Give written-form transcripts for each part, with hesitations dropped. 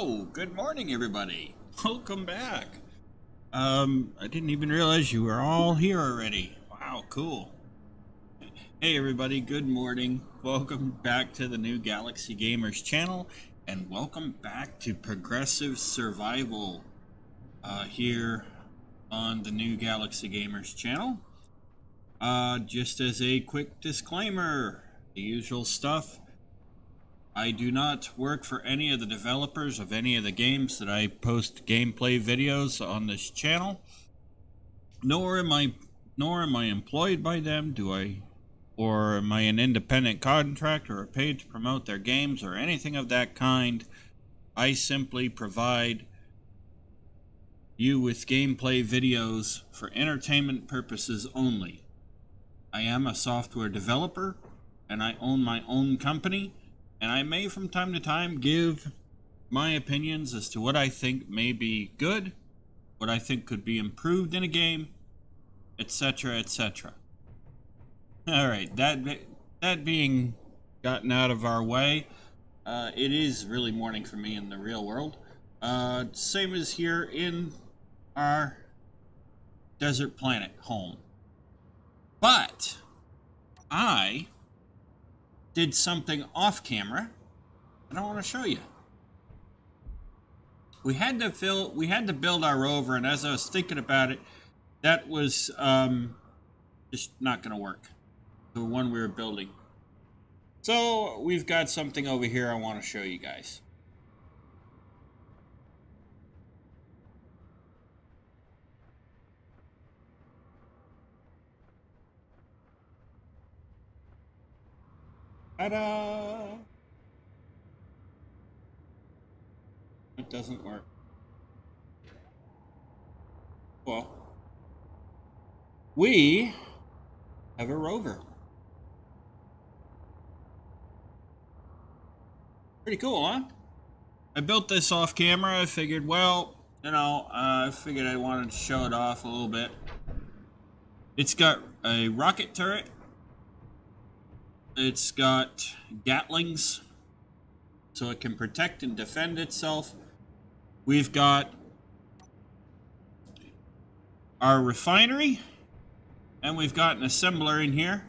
Oh, good morning, everybody. Welcome back. I didn't even realize you were all here already. Wow, cool. Hey, everybody. Good morning. Welcome back to the New Galaxy Gamers channel, and welcome back to Progressive Survival here on the New Galaxy Gamers channel. Just as a quick disclaimer, the usual stuff. I do not work for any of the developers of any of the games that I post gameplay videos on this channel. Nor am I employed by them, or am I an independent contractor or paid to promote their games or anything of that kind. I simply provide you with gameplay videos for entertainment purposes only. I am a software developer and I own my own company. And I may from time to time give my opinions as to what I think may be good, what I think could be improved in a game, etc., etc. Alright, that being gotten out of our way, it is really morning for me in the real world. Same as here in our desert planet home. But I did something off camera that I want to show you. We had to build our rover, and as I was thinking about it, that was just not going to work. The one we were building. So we've got something over here I want to show you guys. Ta-da! It doesn't work. Well, we have a rover. Pretty cool, huh? I built this off camera. I figured, well, I figured I wanted to show it off a little bit. It's got a rocket turret. It's got Gatlings, so it can protect and defend itself. We've got our refinery, and we've got an assembler in here,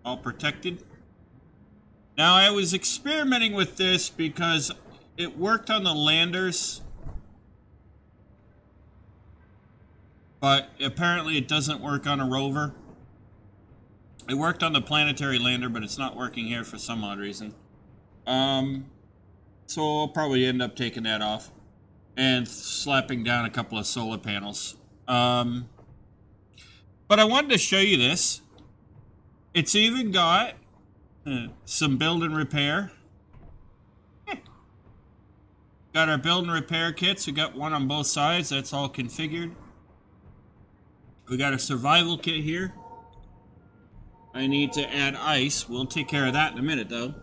all protected. Now, I was experimenting with this because it worked on the landers, but apparently it doesn't work on a rover. It worked on the planetary lander, but it's not working here for some odd reason. So I'll probably end up taking that off and slapping down a couple of solar panels. But I wanted to show you this. It's even got some build and repair. Got our build and repair kits. We got one on both sides. That's all configured. We got a survival kit here. I need to add ice. We'll take care of that in a minute, though.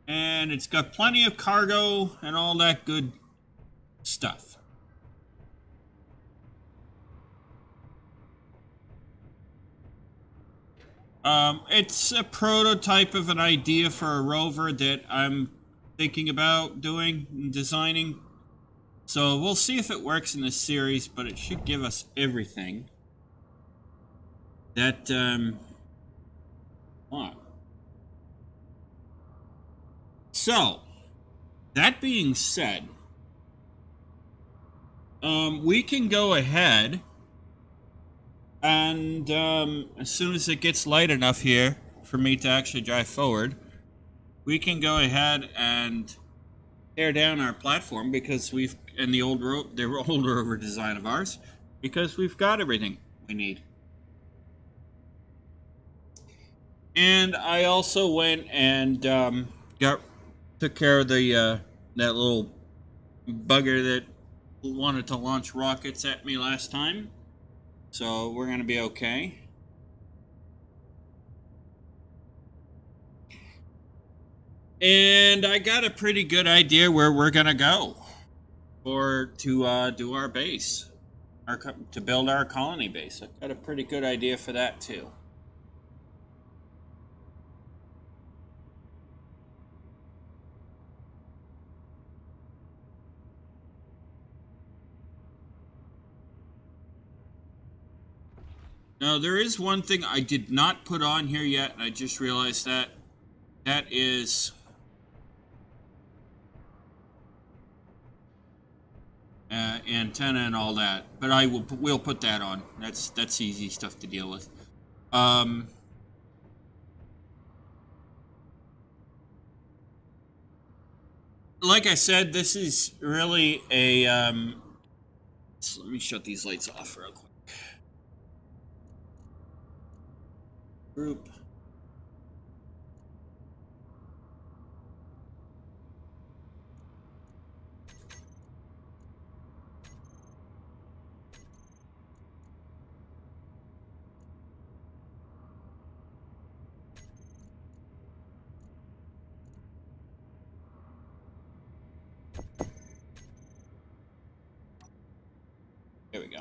And it's got plenty of cargo and all that good stuff. It's a prototype of an idea for a rover that I'm thinking about doing and designing. So we'll see if it works in this series, but it should give us everything that want. So, that being said, we can go ahead and as soon as it gets light enough here for me to actually drive forward, we can go ahead and tear down our platform because we've the older rover design of ours, because we've got everything we need. And I also went and took care of the that little bugger that wanted to launch rockets at me last time, so we're gonna be okay. And I got a pretty good idea where we're gonna go, or to do our base, to build our colony base. I've got a pretty good idea for that too. Now, there is one thing I did not put on here yet, and I just realized that. That is antenna and all that. But we'll put that on. That's easy stuff to deal with. Like I said, this is really a... so let me shut these lights off real quick. Group. There we go.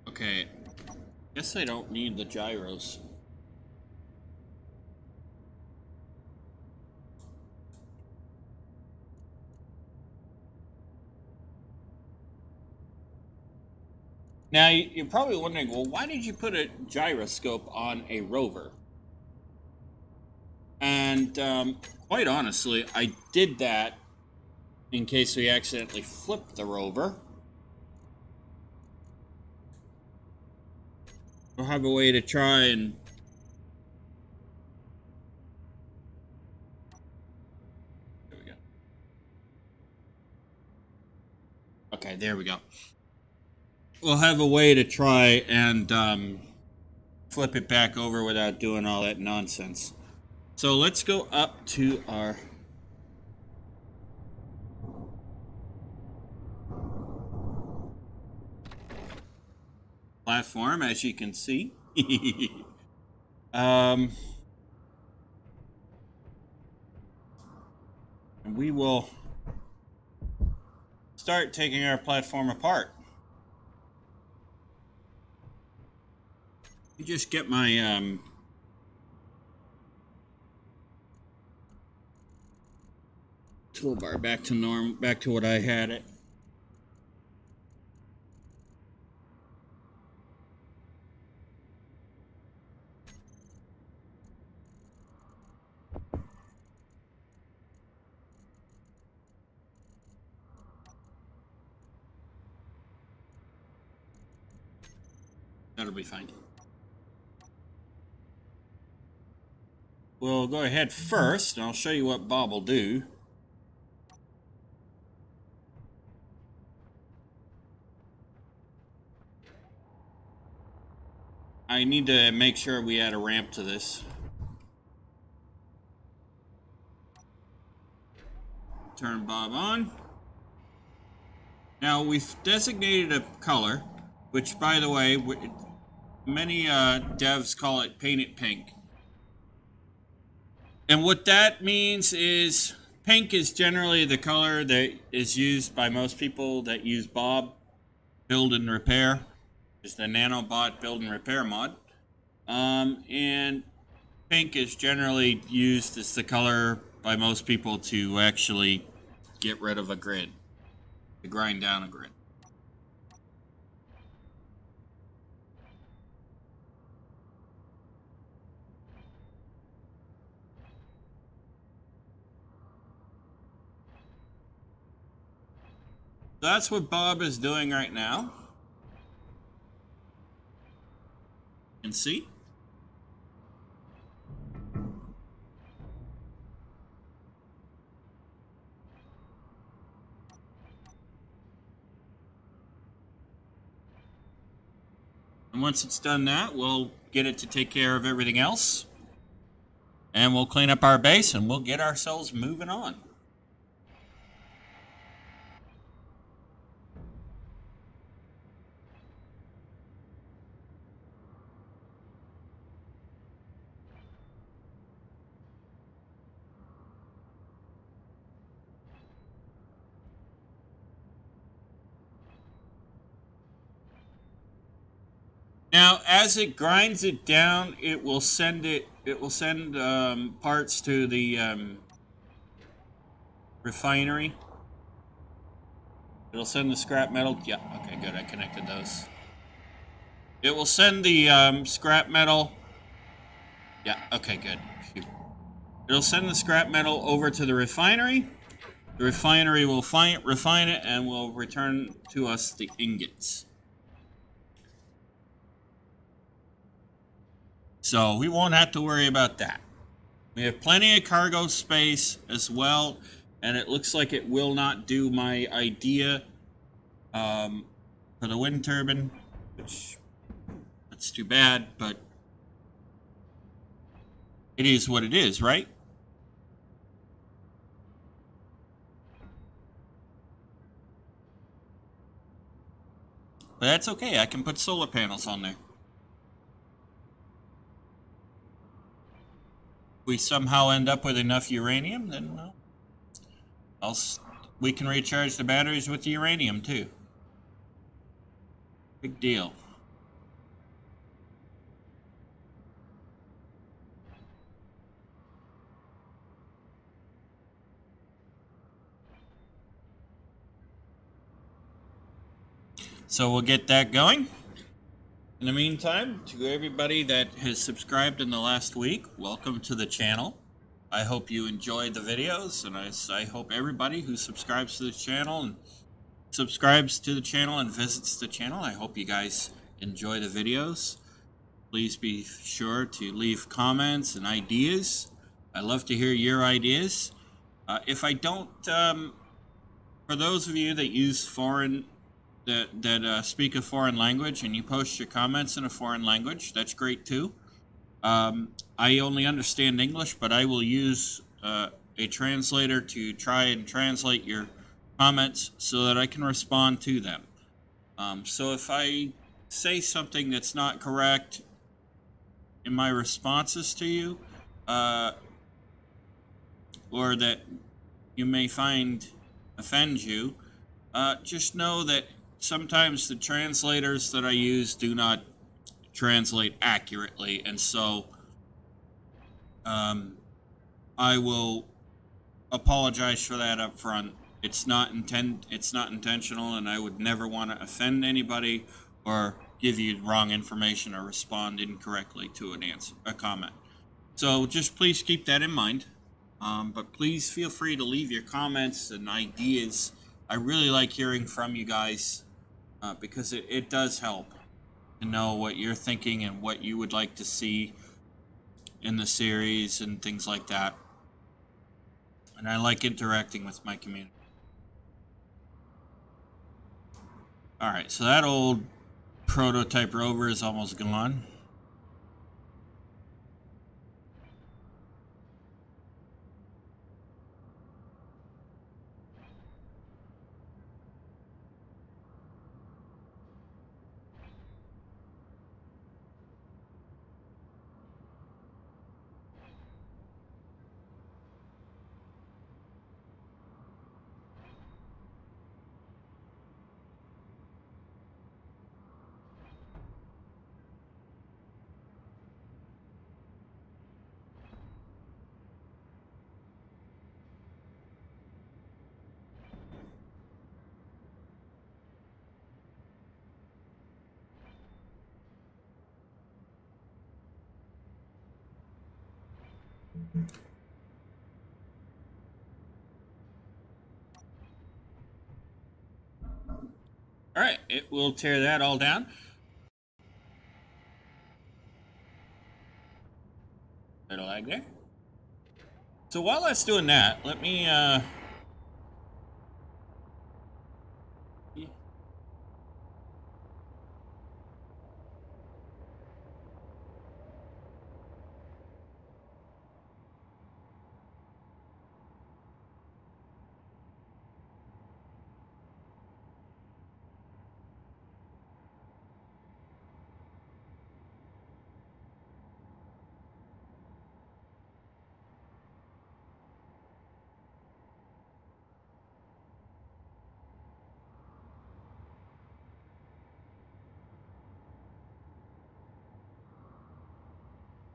Okay. Guess I don't need the gyros. Now, you're probably wondering, well, why did you put a gyroscope on a rover? And quite honestly, I did that in case we accidentally flipped the rover. We'll have a way to try and... There we go. Okay, there we go. We'll have a way to try and flip it back over without doing all that nonsense. So let's go up to our platform, as you can see. And we will start taking our platform apart. Let me just get my toolbar back to what I had it. That'll be fine. We'll go ahead first, and I'll show you what Bob will do. I need to make sure we add a ramp to this. Turn Bob on. Now we've designated a color, which, by the way, many devs call it paint it pink. And what that means is pink is generally the color that is used by most people that use Bob Build and Repair. Is the nanobot build and repair mod. And pink is generally used as the color by most people to actually get rid of a grid, to grind down a grid. That's what Bob is doing right now. You can see. And once it's done that, we'll get it to take care of everything else. And we'll clean up our base and we'll get ourselves moving on. Now, as it grinds it down, it will send parts to the refinery. It'll send the scrap metal. Yeah, okay, good. I connected those. It will send the scrap metal. Yeah, okay, good. Phew. It'll send the scrap metal over to the refinery. The refinery will refine it and will return to us the ingots. So we won't have to worry about that. We have plenty of cargo space as well, and it looks like it will not do my idea for the wind turbine, which that's too bad, but it is what it is, right? But that's okay. I can put solar panels on there. If we somehow end up with enough uranium, then we can recharge the batteries with the uranium too. Big deal. So we'll get that going. In the meantime, to everybody that has subscribed in the last week, welcome to the channel. I hope you enjoyed the videos, and I hope everybody who subscribes to the channel and visits the channel, I hope you guys enjoy the videos. Please be sure to leave comments and ideas. I love to hear your ideas. If I don't, for those of you that use that speak a foreign language and you post your comments in a foreign language, that's great too. I only understand English, but I will use a translator to try and translate your comments so that I can respond to them. So if I say something that's not correct in my responses to you, or that you may find offends you, just know that sometimes the translators that I use do not translate accurately, and so I will apologize for that up front. It's not intentional, and I would never want to offend anybody or give you wrong information or respond incorrectly to a comment. So just please keep that in mind. But please feel free to leave your comments and ideas. I really like hearing from you guys because it does help to know what you're thinking and what you would like to see in the series and things like that. And I like interacting with my community. Alright, so that old prototype rover is almost gone. Alright, it will tear that all down. Little lag there. So while that's doing that, let me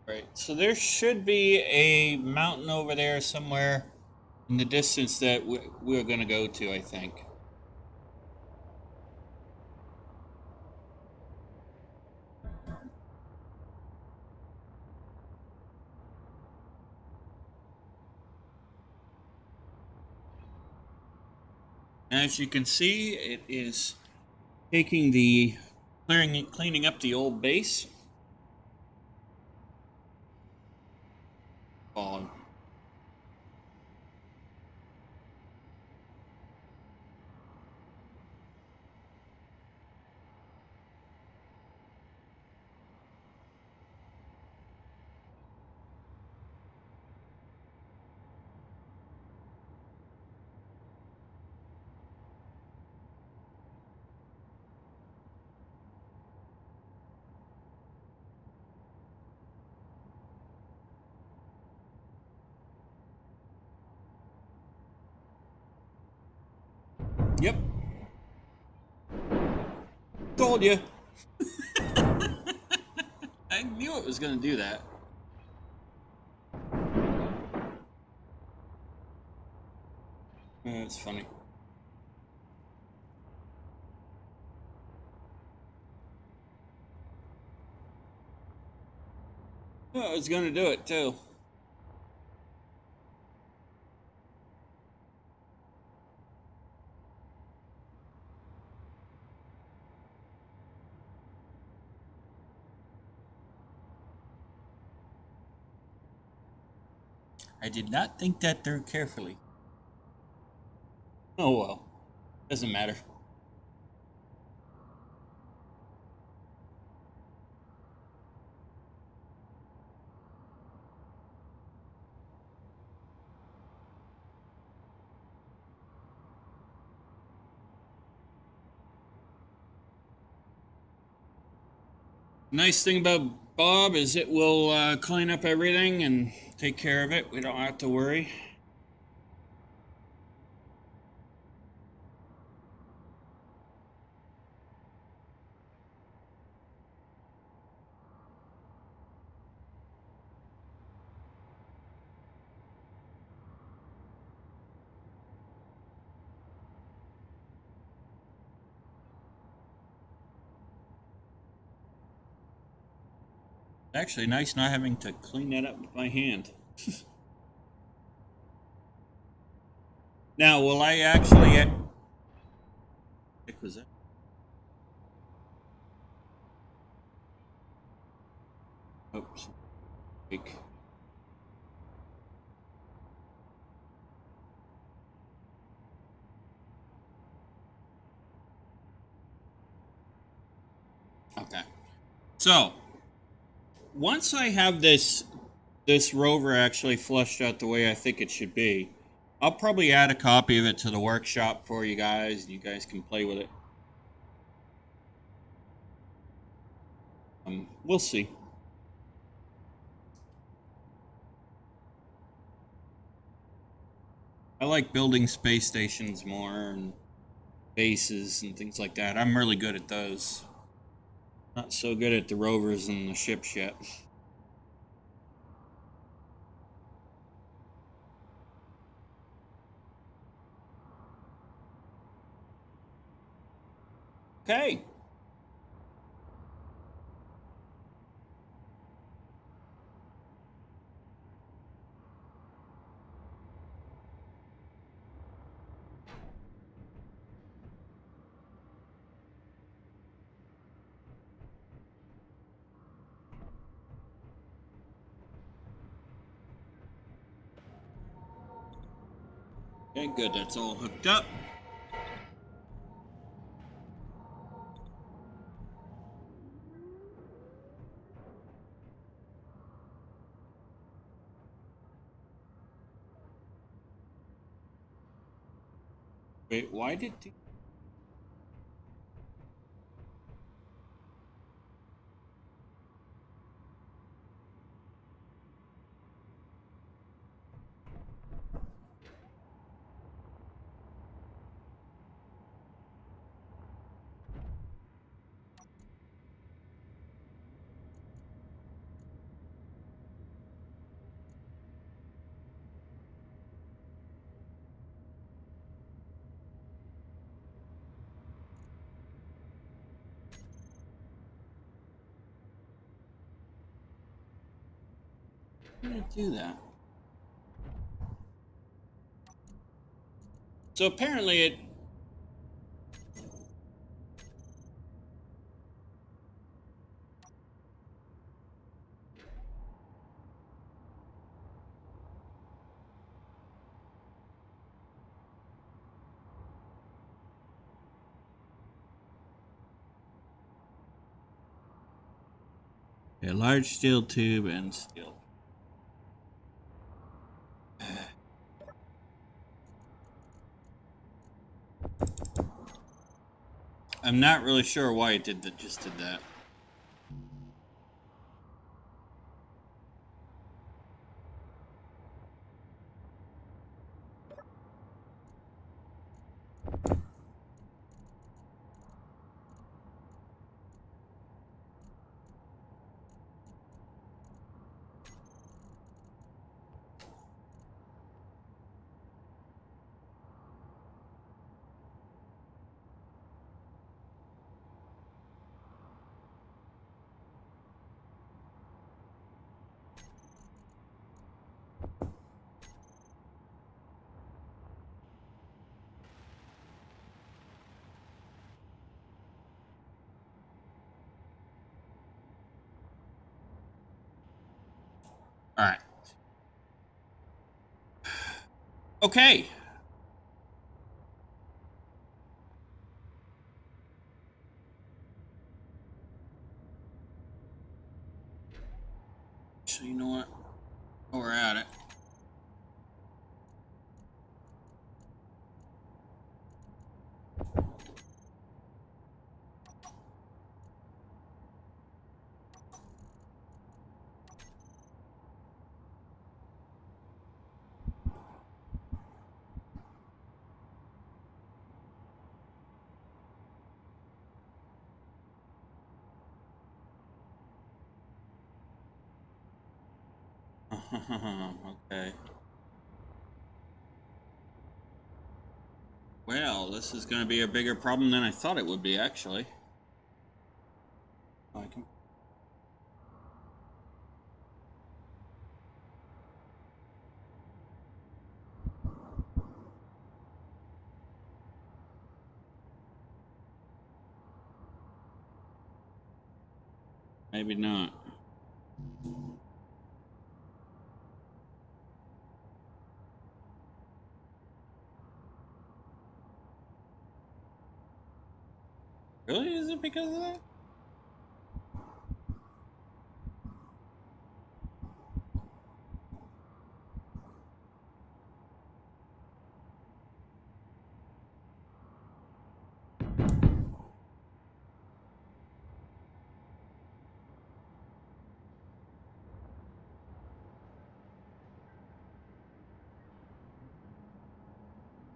Right, so there should be a mountain over there somewhere in the distance that we're going to go to, I think. As you can see, it is taking the cleaning up the old base. Oh. Yep. Told you. I knew it was going to do that. That's funny. Oh, I was going to do it too. I did not think that through carefully. Oh well. Doesn't matter. Nice thing about Bob is it will clean up everything and take care of it. We don't have to worry. Actually, nice not having to clean that up with my hand. Now, will I actually... What was that? Oops. Okay. So, once I have this rover actually flushed out the way I think it should be, I'll probably add a copy of it to the workshop for you guys, and you guys can play with it. We'll see. I like building space stations more and bases and things like that. I'm really good at those. Not so good at the rovers and the ships yet. Okay. Okay, good. That's all hooked up. Wait, why did... How did it do that? So apparently it... A large steel tube and steel. I'm not really sure why it did that. Just did that. All right. Okay. So you know what? While we're at it. Okay. Well, this is going to be a bigger problem than I thought it would be, actually. I can... Maybe not. Really? Is it because of that?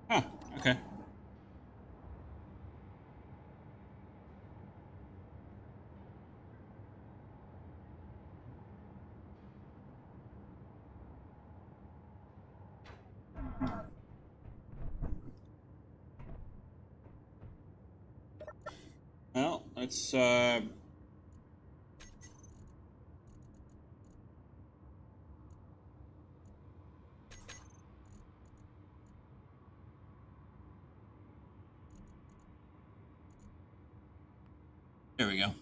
Huh. Okay. Well, let's there we go.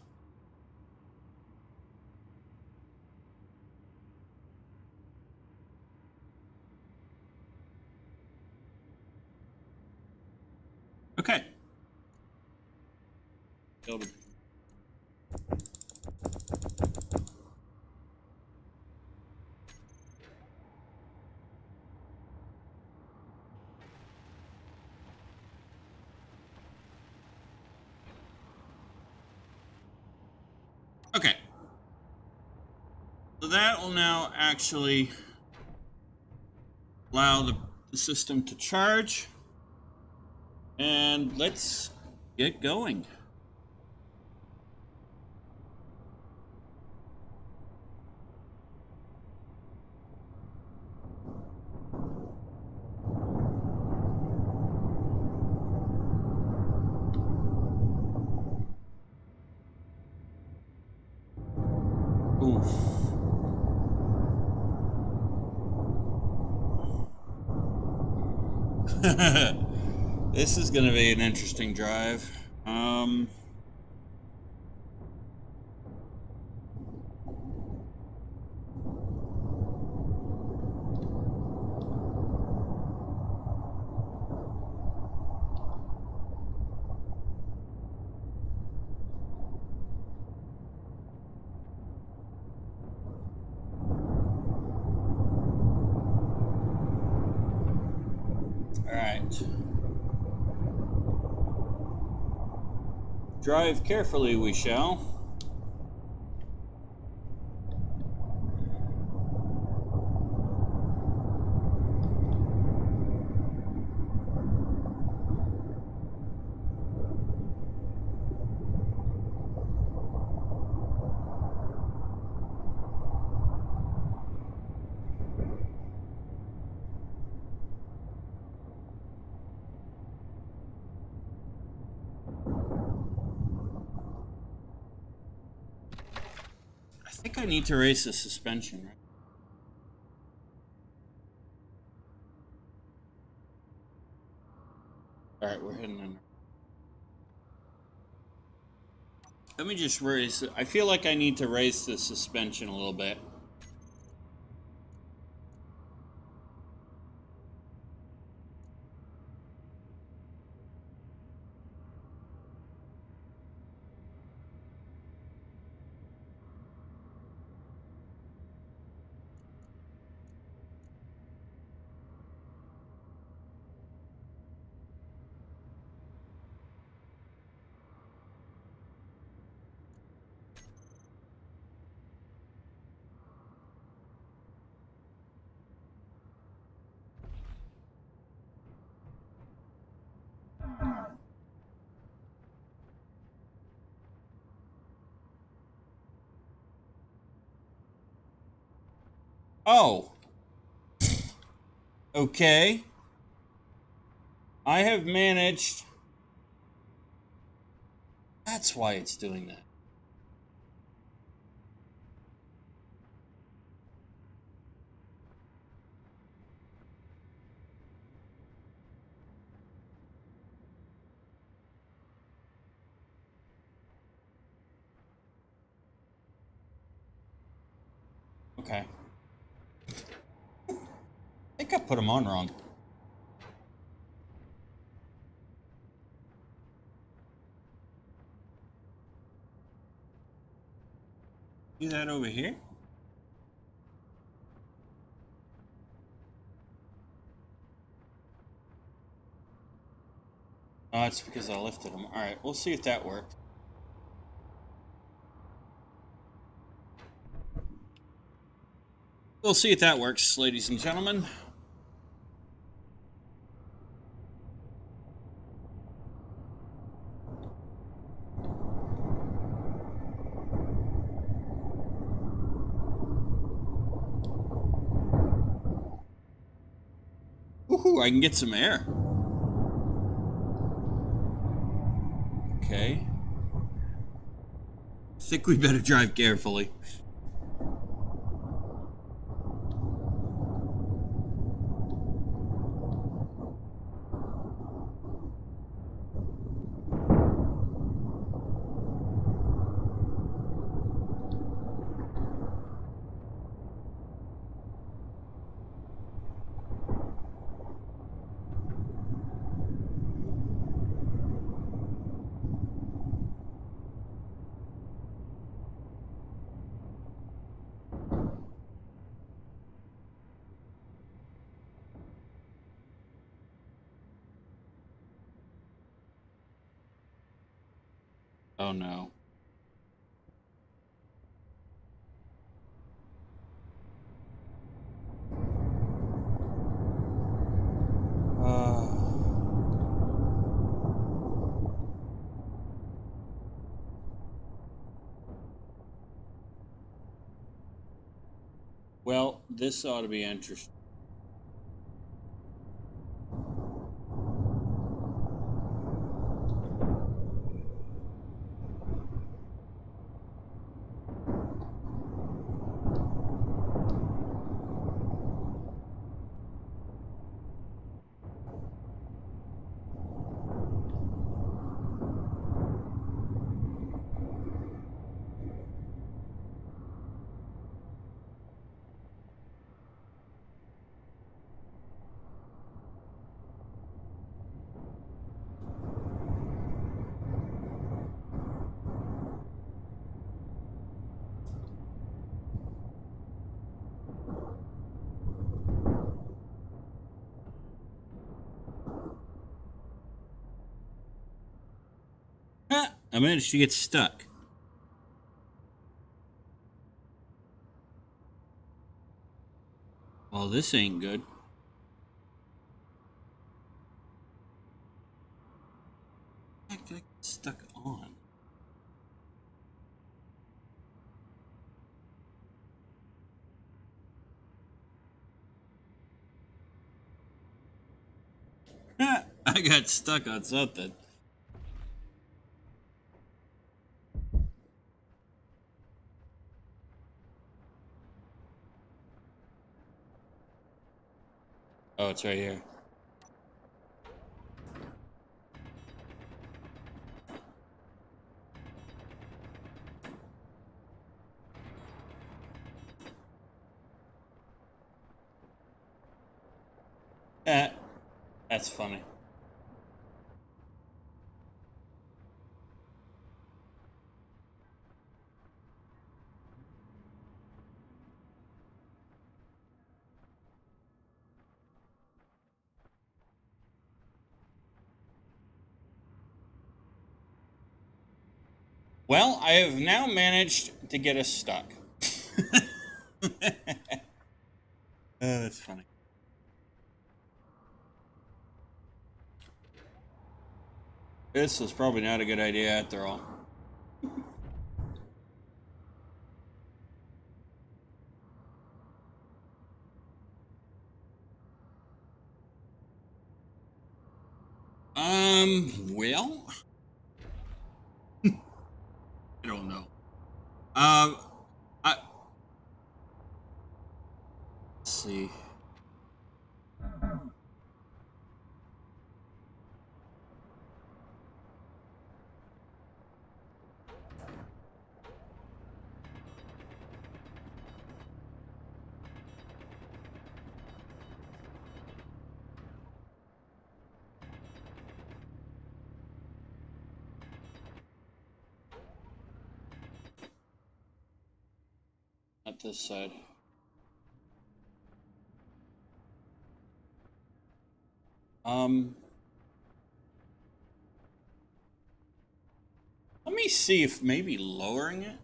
Okay. Okay. So that will now actually allow the system to charge. And let's get going. Oof. This is going to be an interesting drive. Drive carefully, we shall. I think I need to raise the suspension, right? Alright, we're heading in. Let me just raise it. I feel like I need to raise the suspension a little bit. Oh. Okay. I have managed. That's why it's doing that. Okay. I think I put them on wrong. Do that over here? Oh, it's because I lifted them. Alright, we'll see if that works. We'll see if that works, ladies and gentlemen. Woohoo, I can get some air. Okay. I think we better drive carefully. Oh no. Well, this ought to be interesting. I managed to get stuck. Well, this ain't good. How did I get stuck on? I got stuck on something. Oh, it's right here. That's funny. Well, I have now managed to get us stuck. That's funny. This was probably not a good idea after all. Well, I don't know. Let's see. Not this side. Let me see if maybe lowering it.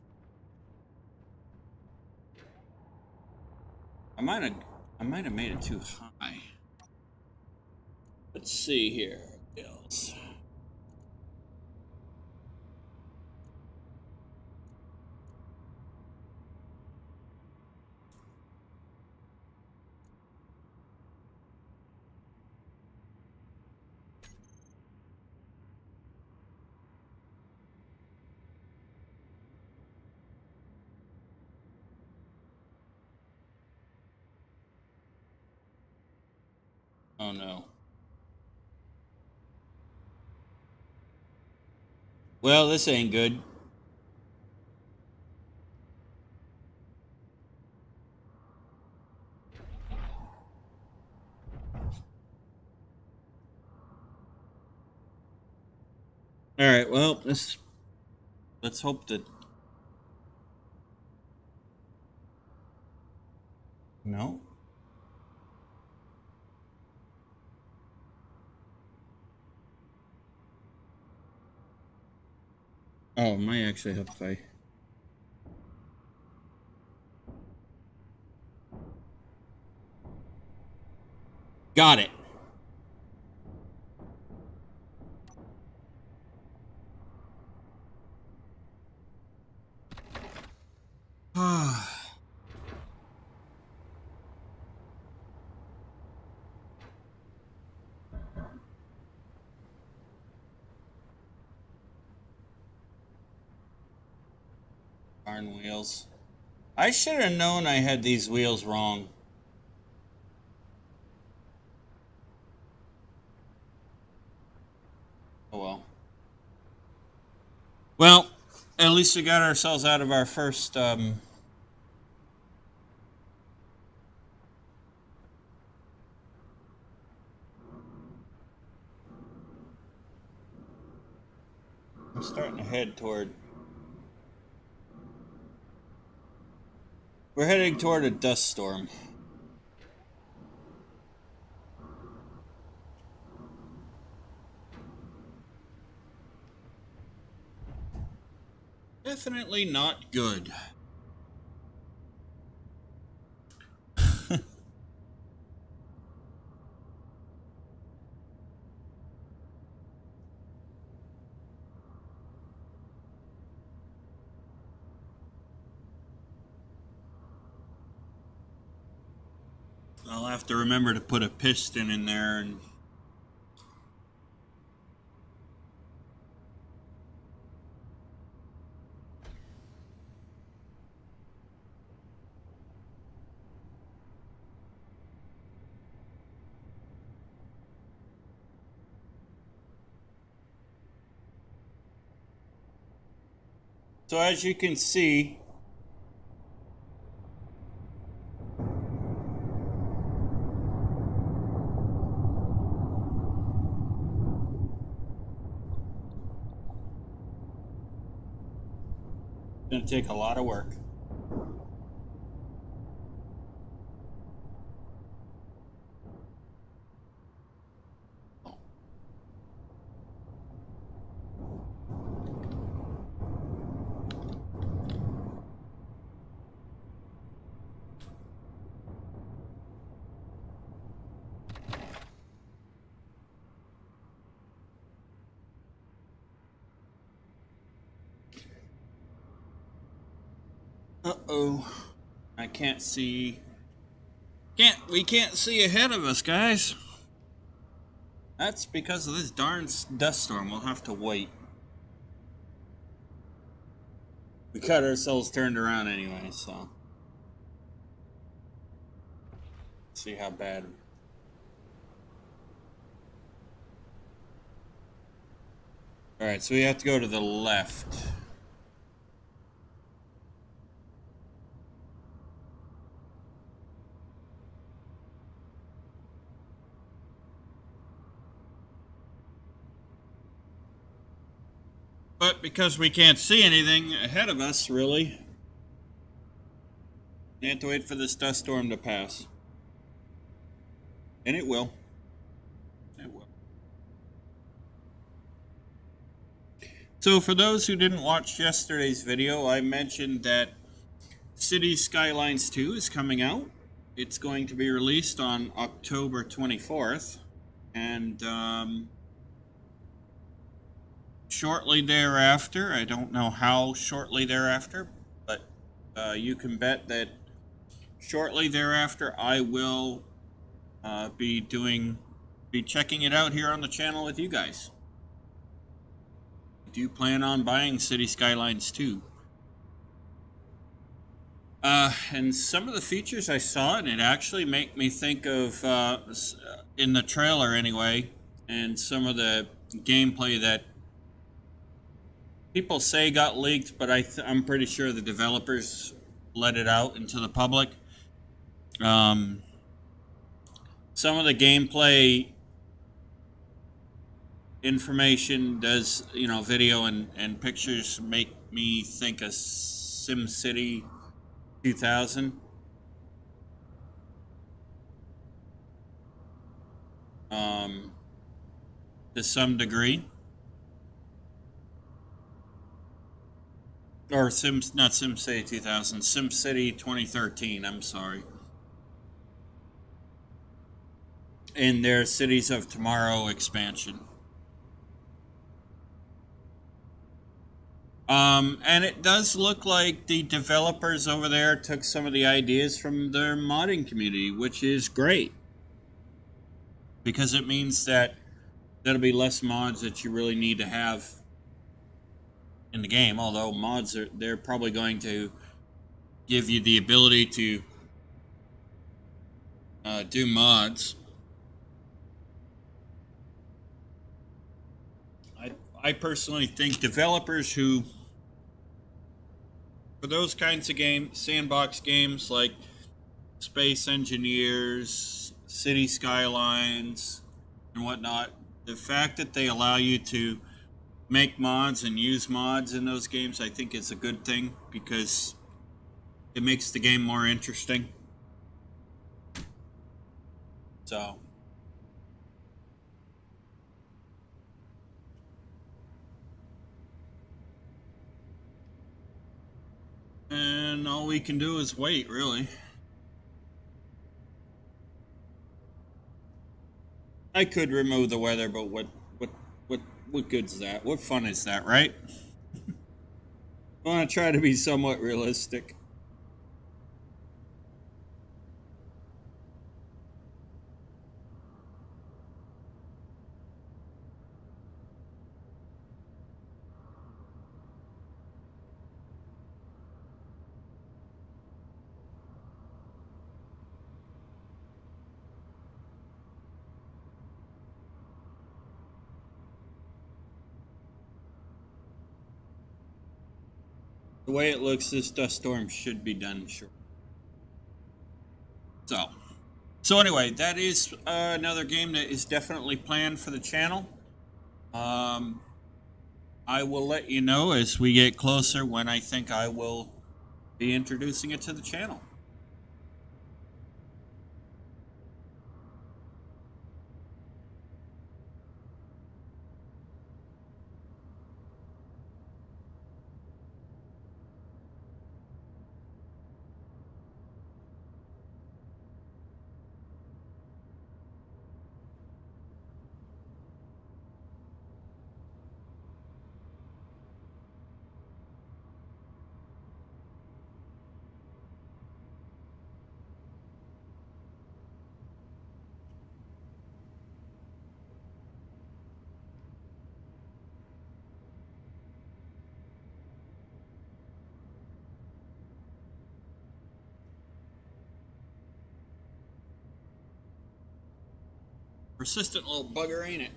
I might have made it too high. Let's see here. What else? Oh no. Well, this ain't good. All right. Well, let's hope that. No. Oh, might actually help if I. Got it. Darn wheels. I should have known I had these wheels wrong. Oh well. Well, at least we got ourselves out of our first I'm starting to head toward. We're heading toward a dust storm. definitely not good. I'll have to remember to put a piston in there and so as you can see, it's going to take a lot of work. Uh-oh. I can't see. We can't see ahead of us, guys. That's because of this darn dust storm. We'll have to wait. We got ourselves turned around anyway, so. Let's see how bad. Alright, so we have to go to the left. But because we can't see anything ahead of us, really, you have to wait for this dust storm to pass. And it will. It will. So for those who didn't watch yesterday's video, I mentioned that Cities Skylines 2 is coming out. It's going to be released on October 24th. And shortly thereafter, I don't know how shortly thereafter, but you can bet that shortly thereafter I will be checking it out here on the channel with you guys. Do you plan on buying City Skylines 2? And some of the features I saw, and it actually make me think of, in the trailer anyway, and some of the gameplay that people say got leaked, but I'm pretty sure the developers let it out into the public. Some of the gameplay information does, video and pictures make me think of SimCity 2000. To some degree. Or not SimCity 2000, SimCity 2013, I'm sorry. In their Cities of Tomorrow expansion. And it does look like the developers over there took some of the ideas from their modding community, which is great. Because it means that there'll be less mods that you really need to have in the game, although mods they're probably going to give you the ability to do mods. I personally think developers who, for those kinds of games, sandbox games like Space Engineers, City Skylines, and whatnot, the fact that they allow you to make mods and use mods in those games, I think is a good thing, because it makes the game more interesting. So And all we can do is wait, really. I could remove the weather, but what good is that? What fun is that, right? I want to try to be somewhat realistic. The way it looks, this dust storm should be done short. So anyway, that is another game that is definitely planned for the channel. I will let you know as we get closer when I think I will be introducing it to the channel. Persistent little bugger, ain't it?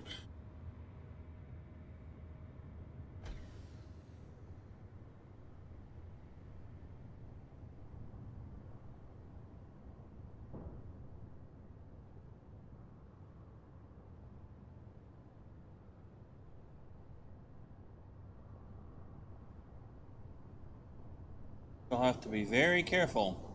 You'll have to be very careful.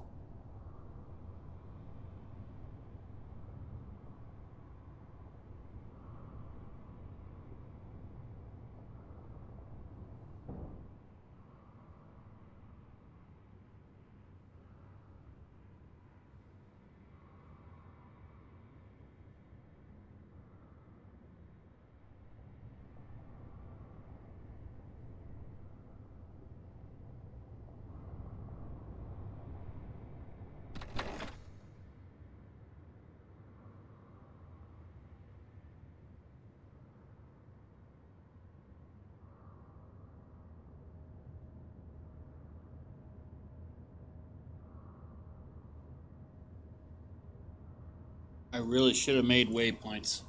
I really should have made waypoints.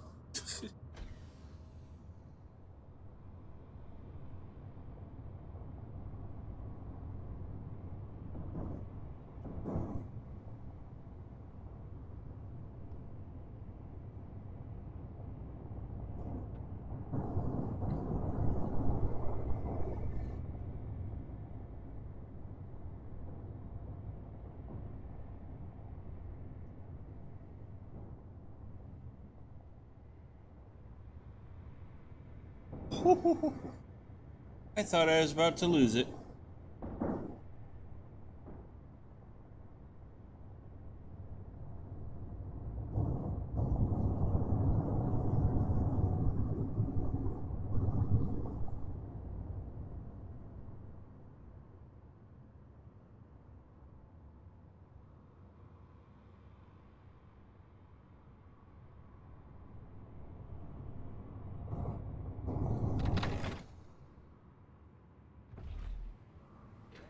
I thought I was about to lose it.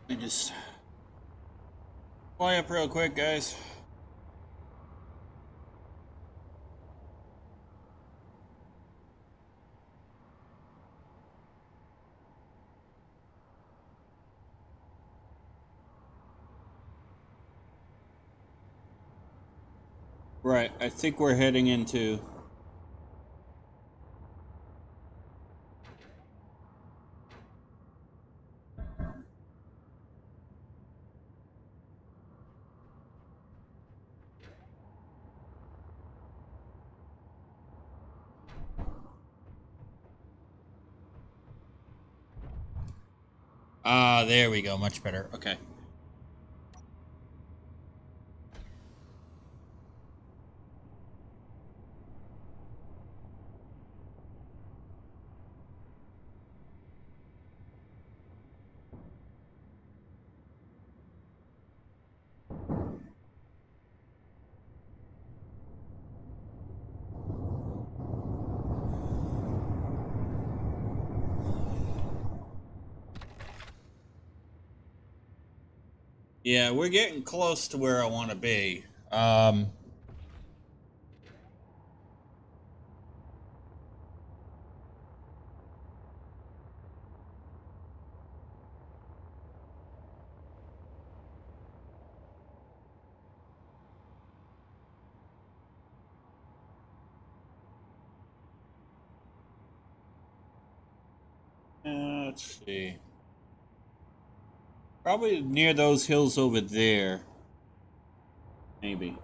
Let me just fly up real quick, guys. Right, I think we're heading into... Ah, there we go. Much better. Okay. Yeah, we're getting close to where I want to be. Let's see. Probably near those hills over there. Maybe.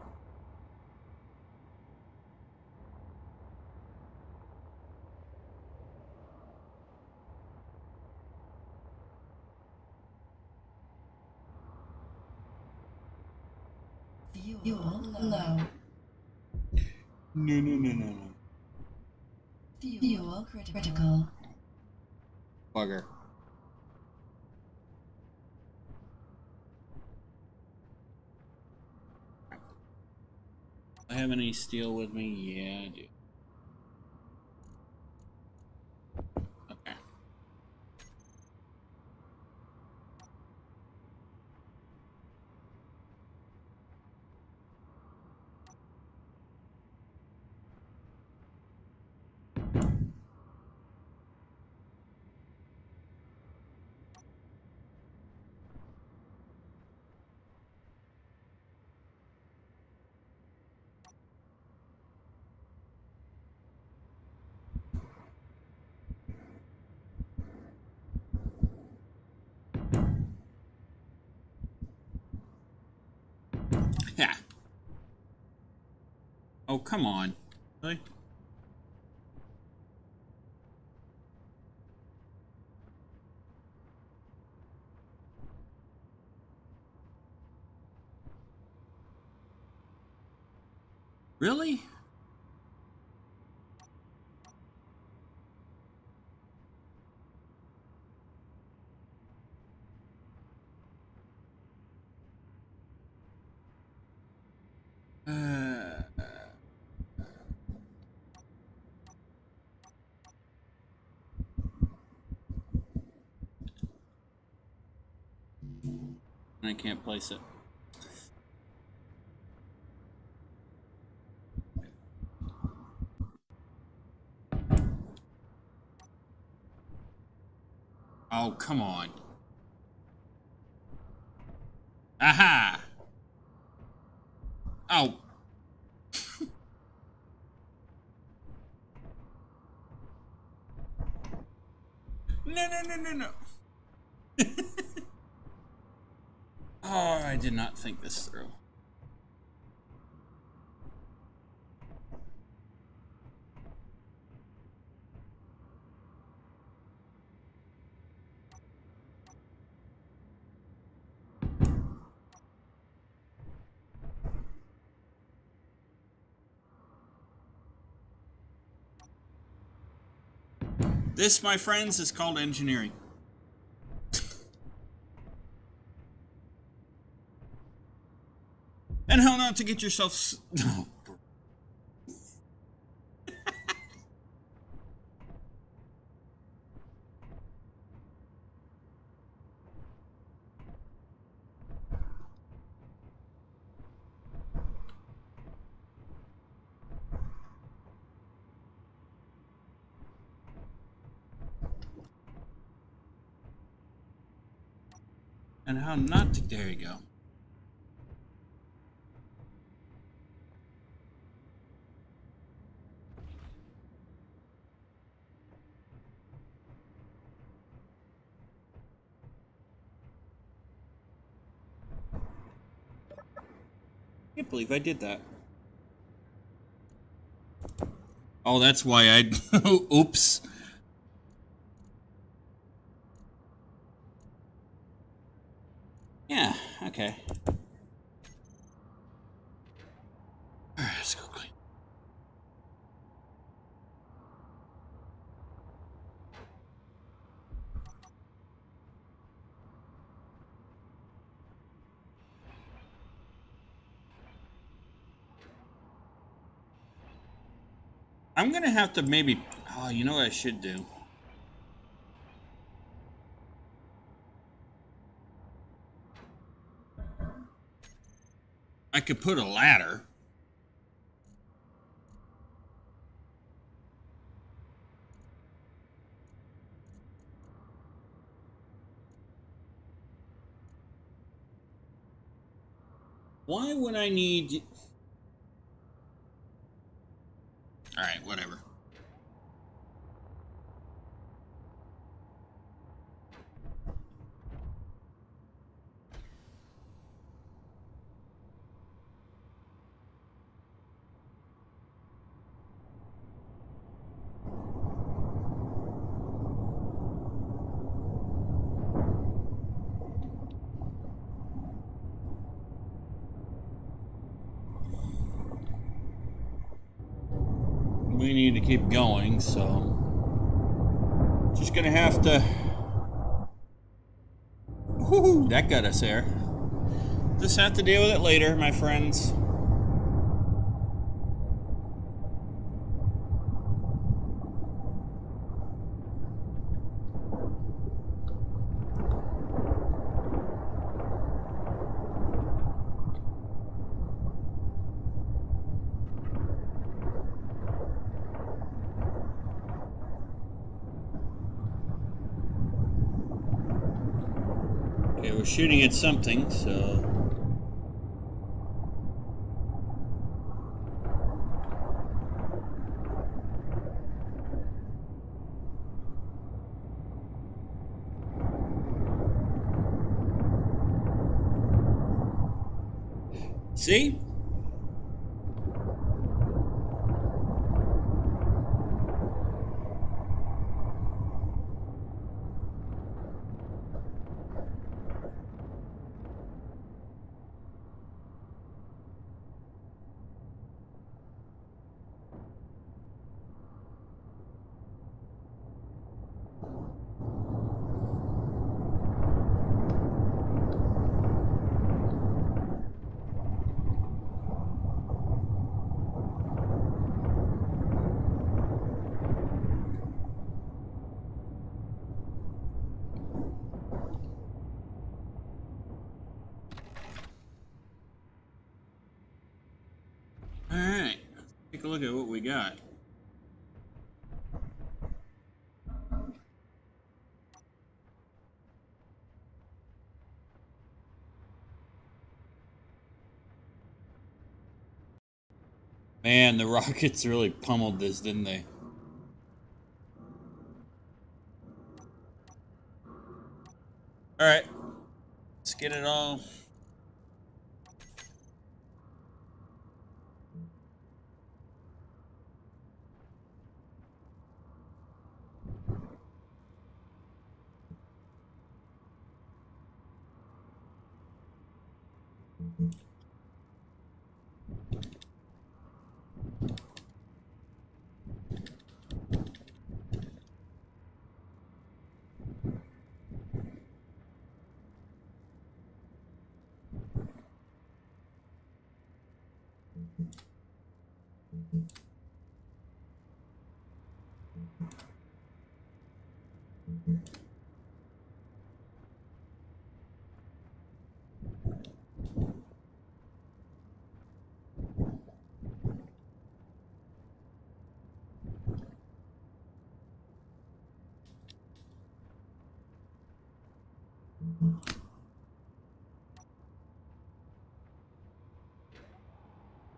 Fuel low. No. Fuel critical. Bugger. I have any steel with me? Yeah, I do. Okay. Yeah. Oh, come on. Really? Really? I can't place it. Oh, come on. Aha! Oh. No. Oh, I did not think this through. This, my friends, is called engineering. And how not to get yourself... Oh. And how not to... There you go. I can't believe I did that. Oh, that's why I... Oops. Yeah, okay. Alright, let's go clean. I'm gonna have to maybe... Oh, you know what I should do? I could put a ladder. Why would I need... Alright, whatever. We need to keep going, so just gonna have to... Woohoo, that got us there. Just have to deal with it later, my friends. Okay, we're shooting at something, so... See? Alright, take a look at what we got. Man, the rockets really pummeled this, didn't they? Alright, let's get it all.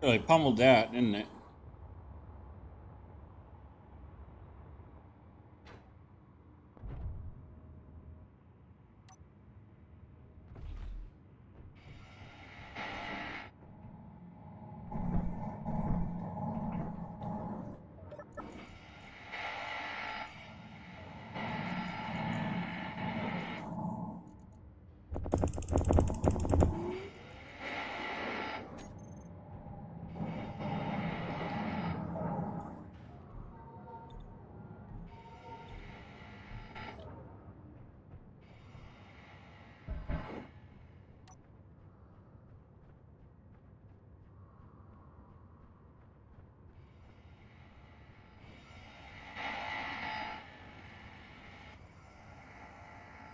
Really pummeled that, didn't it?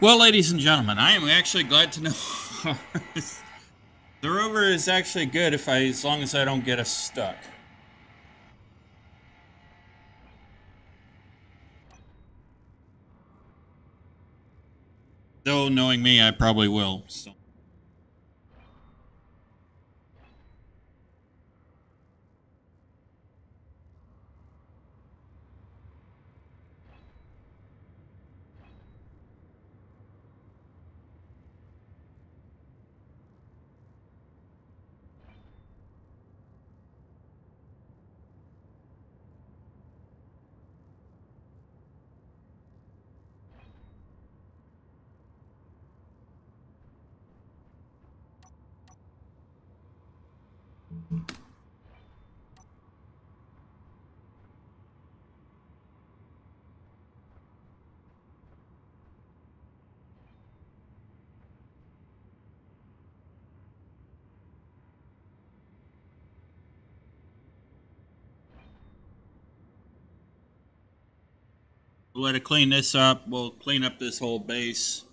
Well, ladies and gentlemen, I am actually glad to know The rover is actually good as long as I don't get us stuck. Though, knowing me, I probably will. So. We'll let it clean this up. We'll clean up this whole base.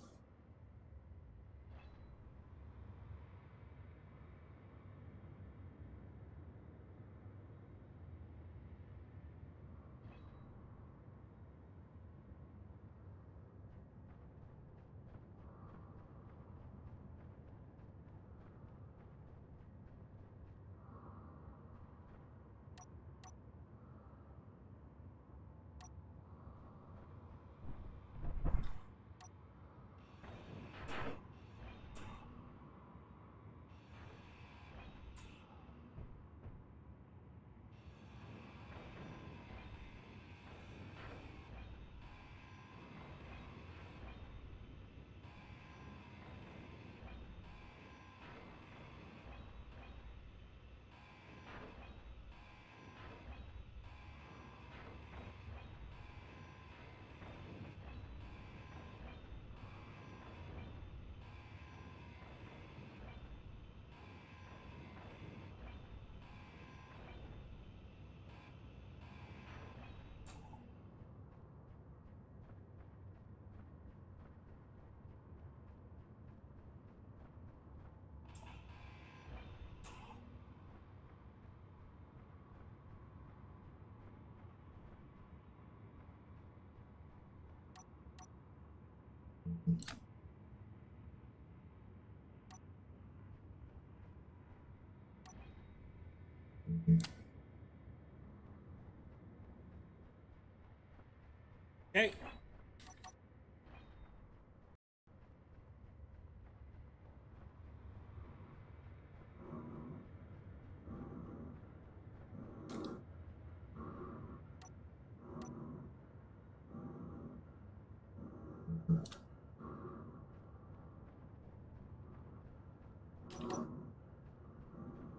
Okay.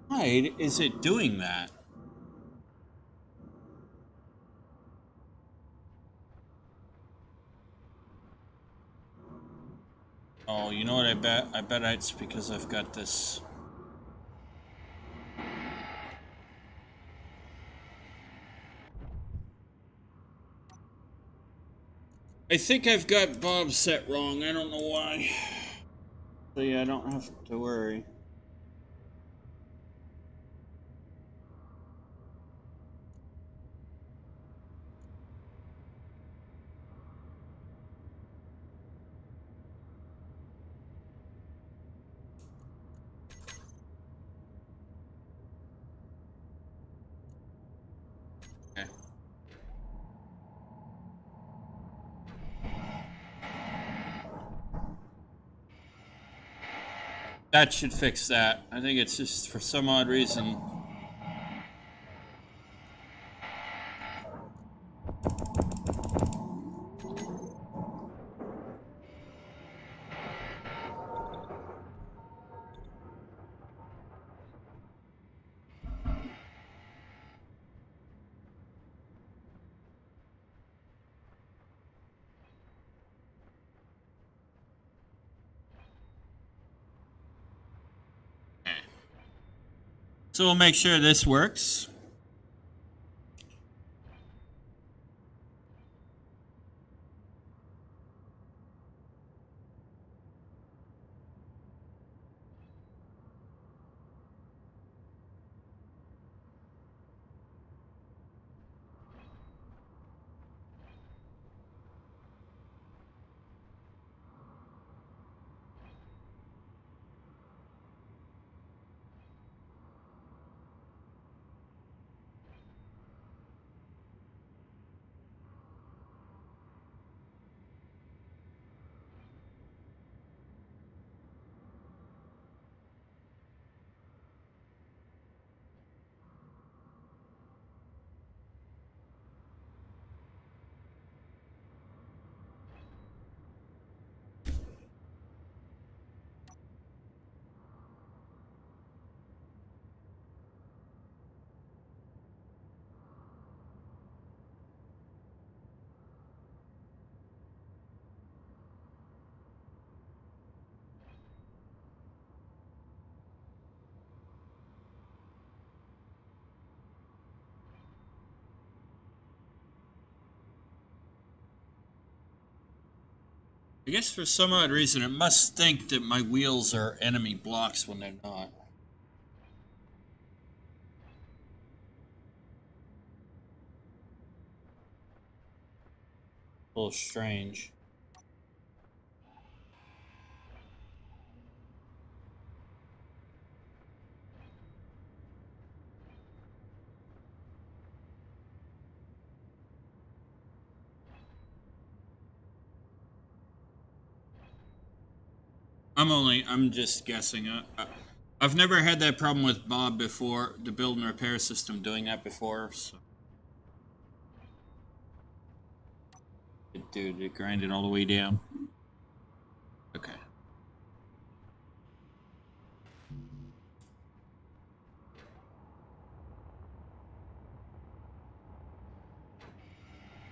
Why is it doing that? Oh, you know what I bet? I bet it's because I've got this. I think I've got Bob set wrong. I don't know why. So yeah, I don't have to worry. Okay. That should fix that. I think it's just for some odd reason. So we'll make sure this works. I guess for some odd reason it must think that my wheels are enemy blocks when they're not. A little strange. I'm just guessing. I've never had that problem with Bob before, the build and repair system doing that before, so. Dude, it grinded all the way down. Okay.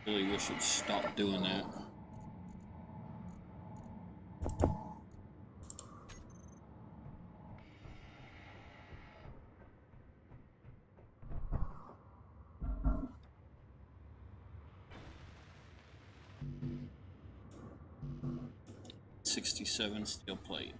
Really wish it'd stop doing that. '67 steel plate.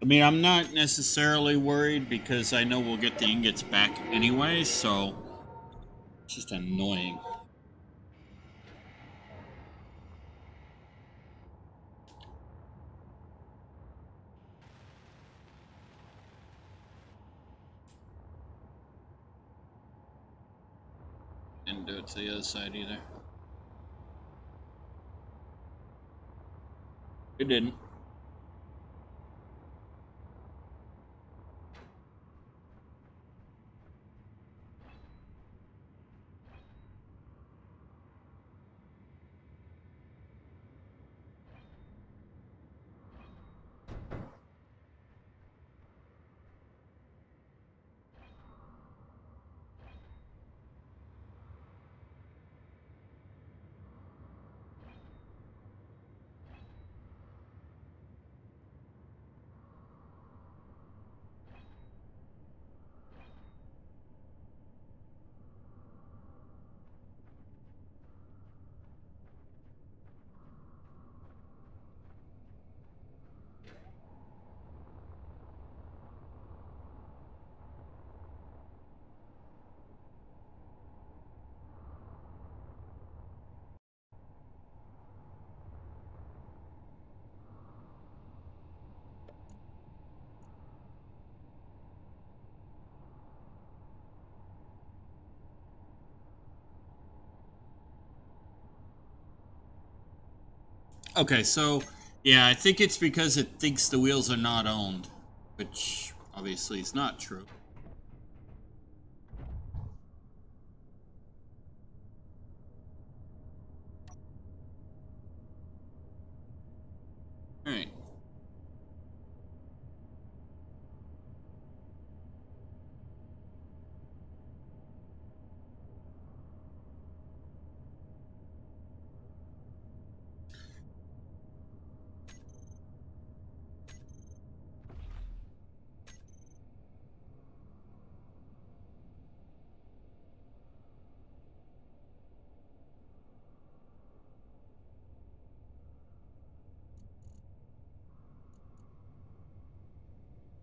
I mean, I'm not necessarily worried because I know we'll get the ingots back anyway, so it's just annoying. Didn't do it to the other side either. It didn't. Okay, so, yeah, I think it's because it thinks the wheels are not owned, which obviously is not true. Alright.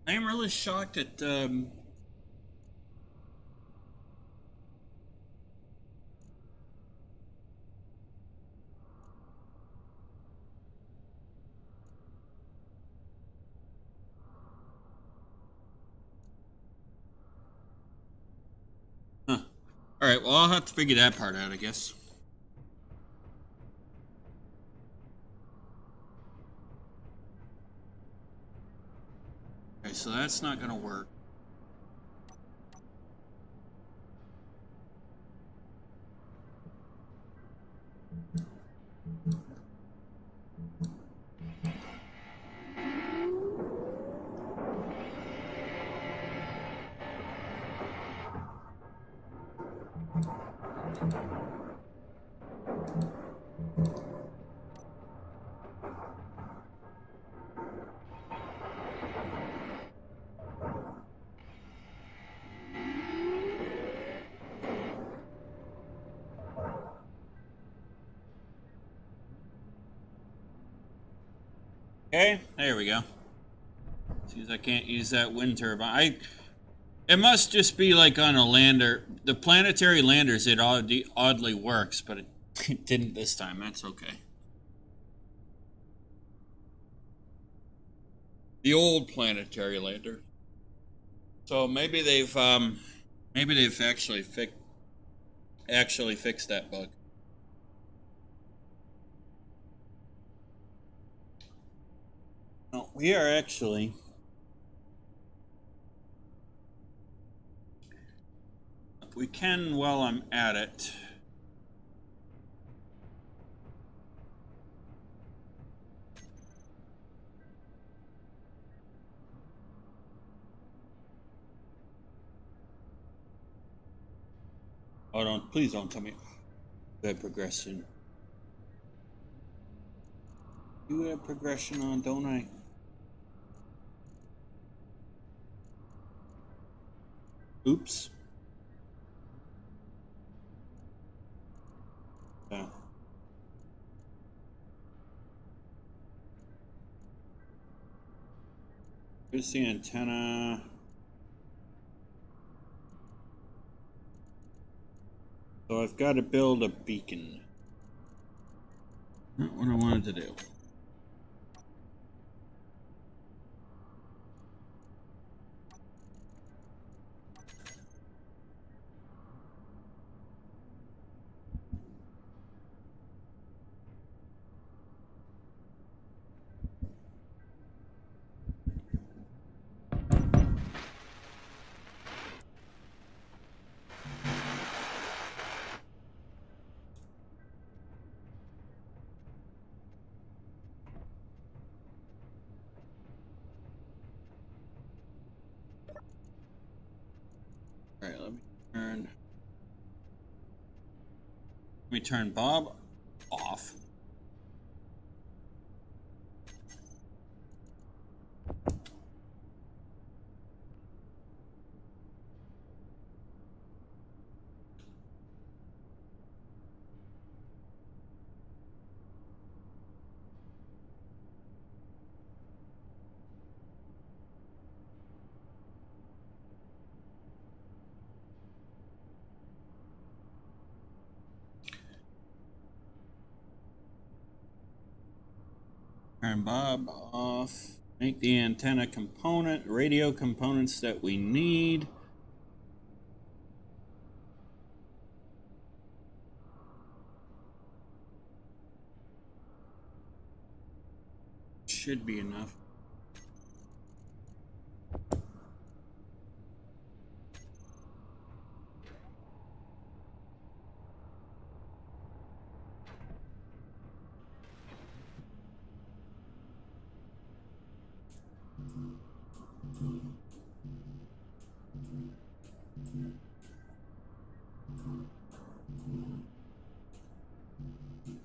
I am really shocked at, huh. Alright, well, I'll have to figure that part out, I guess. so that's not going to work. Okay, there we go. Seems I can't use that wind turbine. It must just be like on a lander. The planetary landers, it oddly works, but it didn't this time. That's okay. The old planetary lander. So maybe they've actually fixed that bug. No, we are actually. We can, while I'm at it. Oh, please don't tell me. You have progression. You have progression on, don't I? Oops. Yeah. Here's the antenna. So I've got to build a beacon. Not what I wanted to do. All right, let me turn Bob off. Turn Bob off. Make the antenna component, radio components that we need. Should be enough.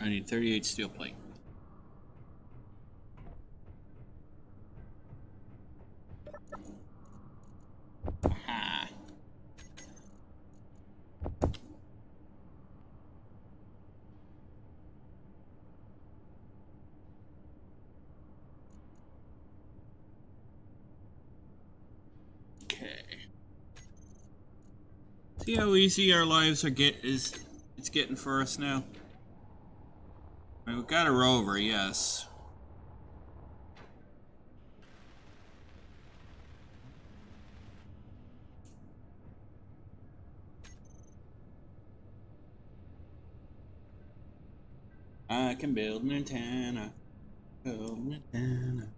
I need 38 steel plate. Aha. Okay. See how easy our lives are it's getting for us now? I mean, we've got a rover, yes. I can build an antenna. Build an antenna.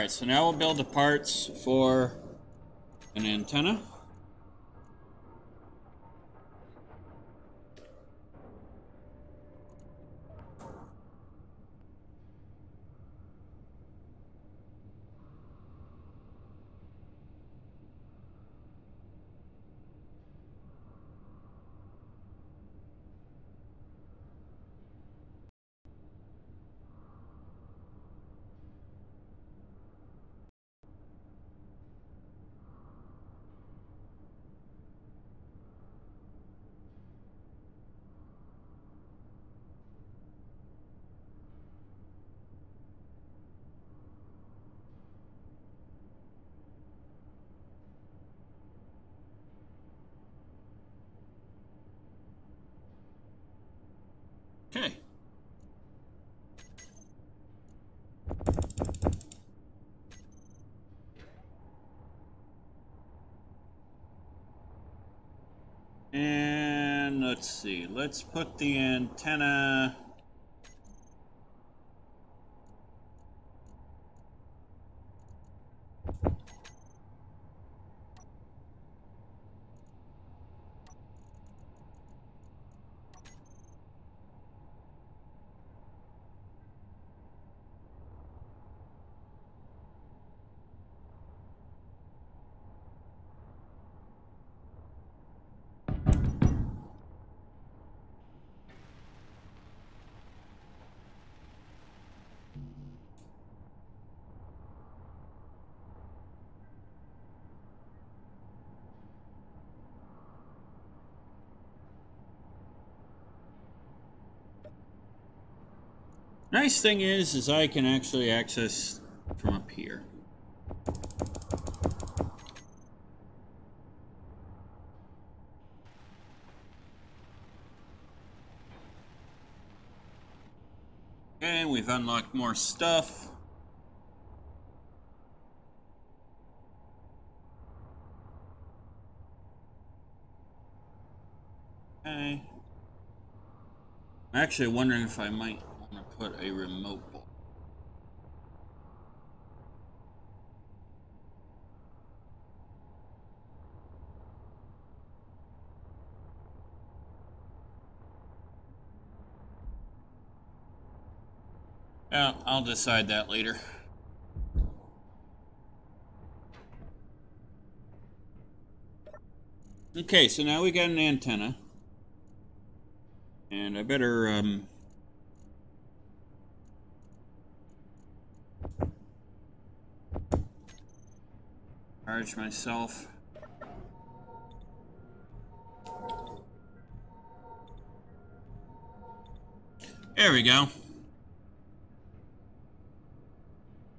Alright, so now we'll build the parts for an antenna. Okay. And let's see, let's put the antenna. Nice thing is I can actually access from up here. Okay, we've unlocked more stuff. Okay. I'm actually wondering if I might want to put a remote board. Yeah, I'll decide that later. Okay, so now we got an antenna. And I better, charge myself. There we go.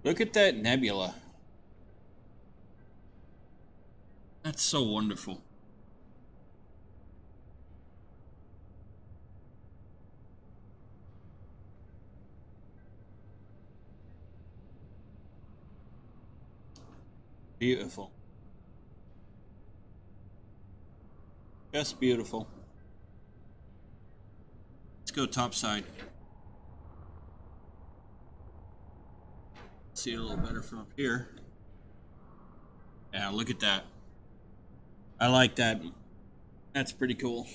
Look at that nebula. That's so wonderful. Beautiful. Just beautiful. Let's go topside. See it a little better from up here. Yeah, look at that. I like that. That's pretty cool.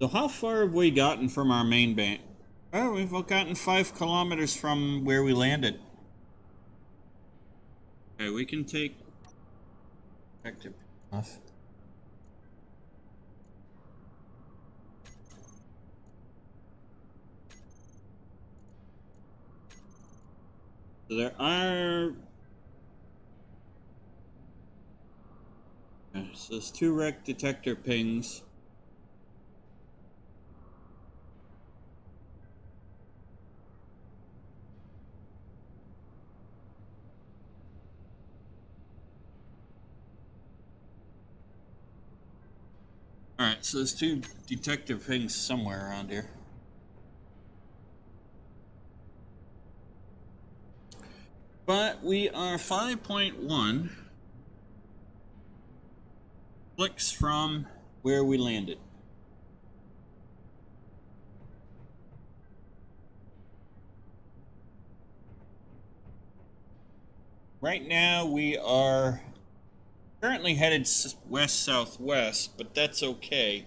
So how far have we gotten from our main base? Oh, we've gotten 5 kilometers from where we landed. Okay, we can take detector off. So there are... Okay, so there's 2 wreck detector pings. Alright, so there's 2 detector pings somewhere around here. But we are 5.1 clicks from where we landed. Right now we are currently headed west-southwest, but that's okay.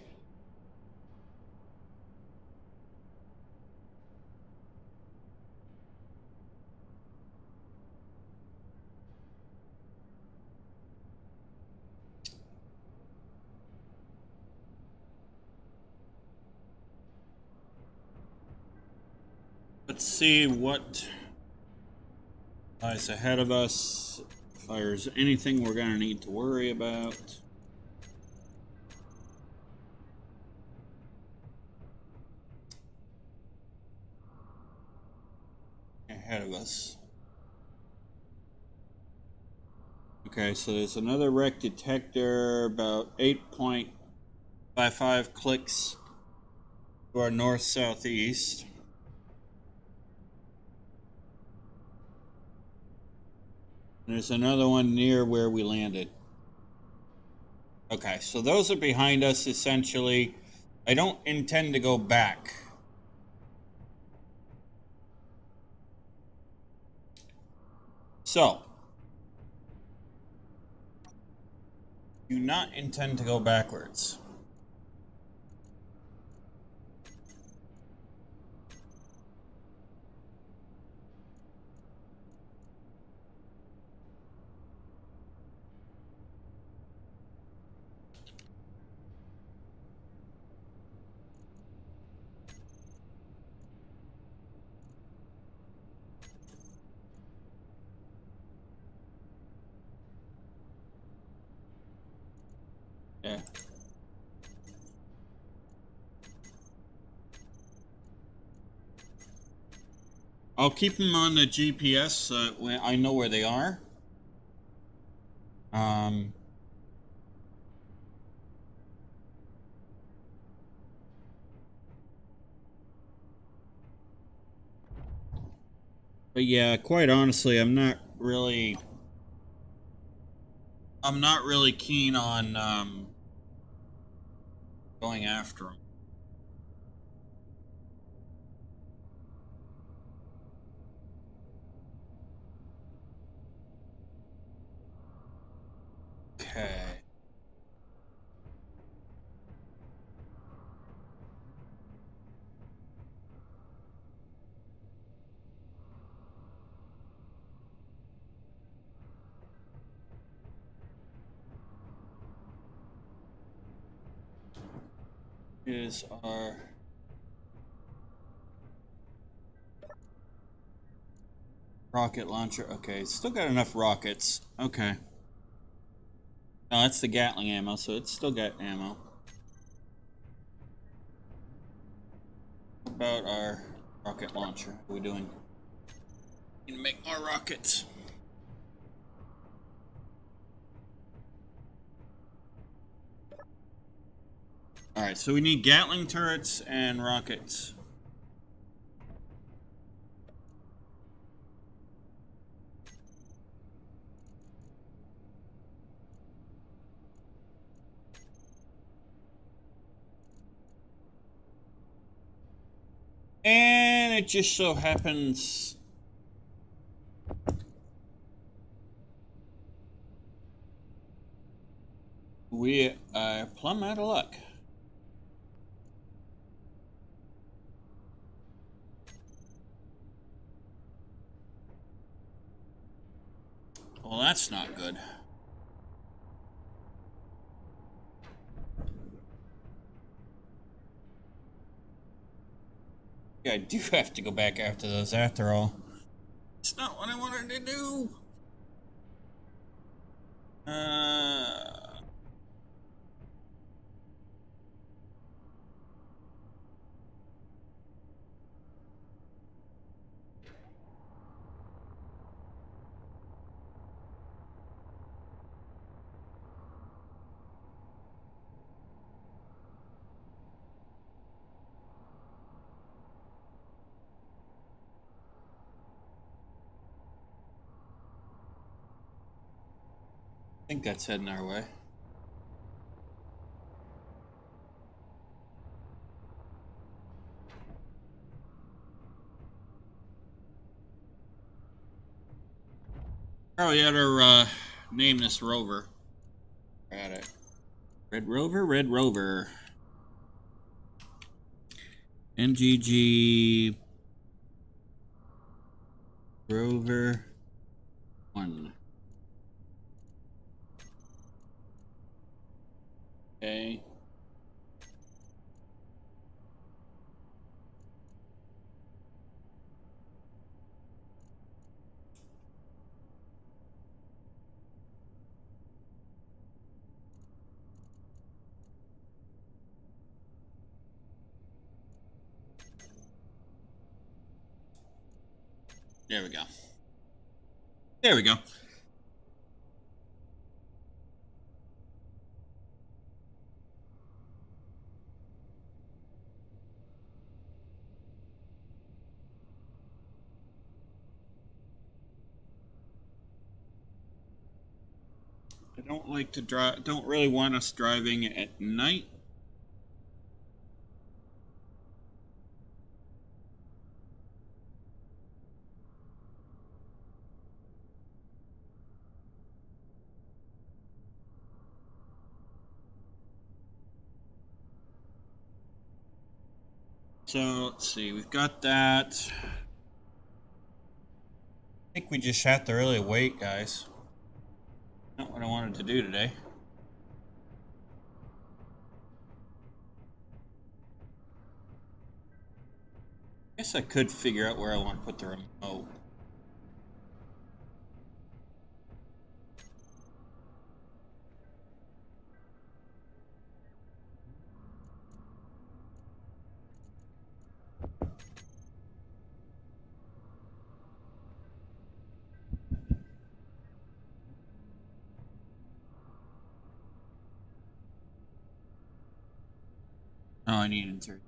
Let's see what lies ahead of us. If there's anything we're going to need to worry about ahead of us. Okay, so there's another wreck detector about 8.55 clicks to our north-southeast. There's another one near where we landed. Okay, so those are behind us, essentially. I don't intend to go back. So, do not intend to go backwards. Yeah. I'll keep them on the GPS so I know where they are. But yeah, quite honestly, I'm not really keen on going after them. Okay. Is our rocket launcher. Okay, it's still got enough rockets. Okay. No, that's the Gatling ammo, so it's still got ammo. What about our rocket launcher? How are we doing? Need to make more rockets. Alright, so we need Gatling turrets and rockets. And it just so happens we are plumb out of luck. Well, that's not good. Yeah, I do have to go back after those after all. It's not what I wanted to do. I think that's heading our way. Probably ought to name this rover. Got it. Red Rover, Red Rover. NGG Rover 1. Okay. There we go. There we go. I don't like to drive, don't really want us driving at night. So let's see, we've got that. I think we just have to really wait, guys. Not what I wanted to do today. I guess I could figure out where I want to put the remote. Oh, I need insert.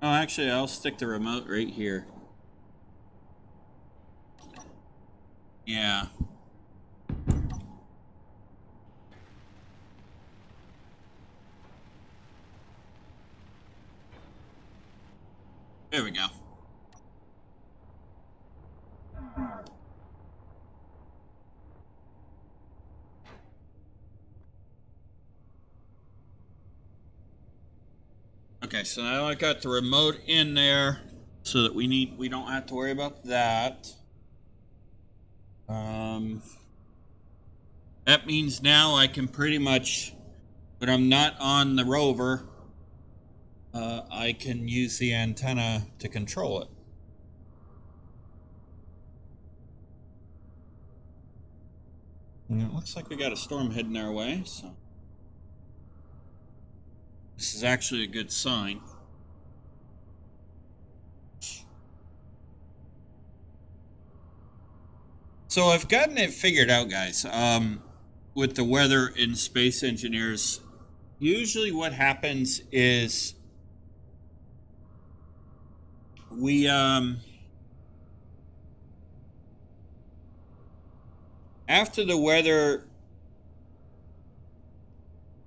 Oh, actually, I'll stick the remote right here. Yeah. There we go. Okay, so now I got the remote in there so that we don't have to worry about that. That means now I can pretty much, when I'm not on the rover, I can use the antenna to control it. And it looks like we got a storm heading our way, so this is actually a good sign. So I've gotten it figured out, guys. With the weather and space engineers, usually what happens is we after the weather,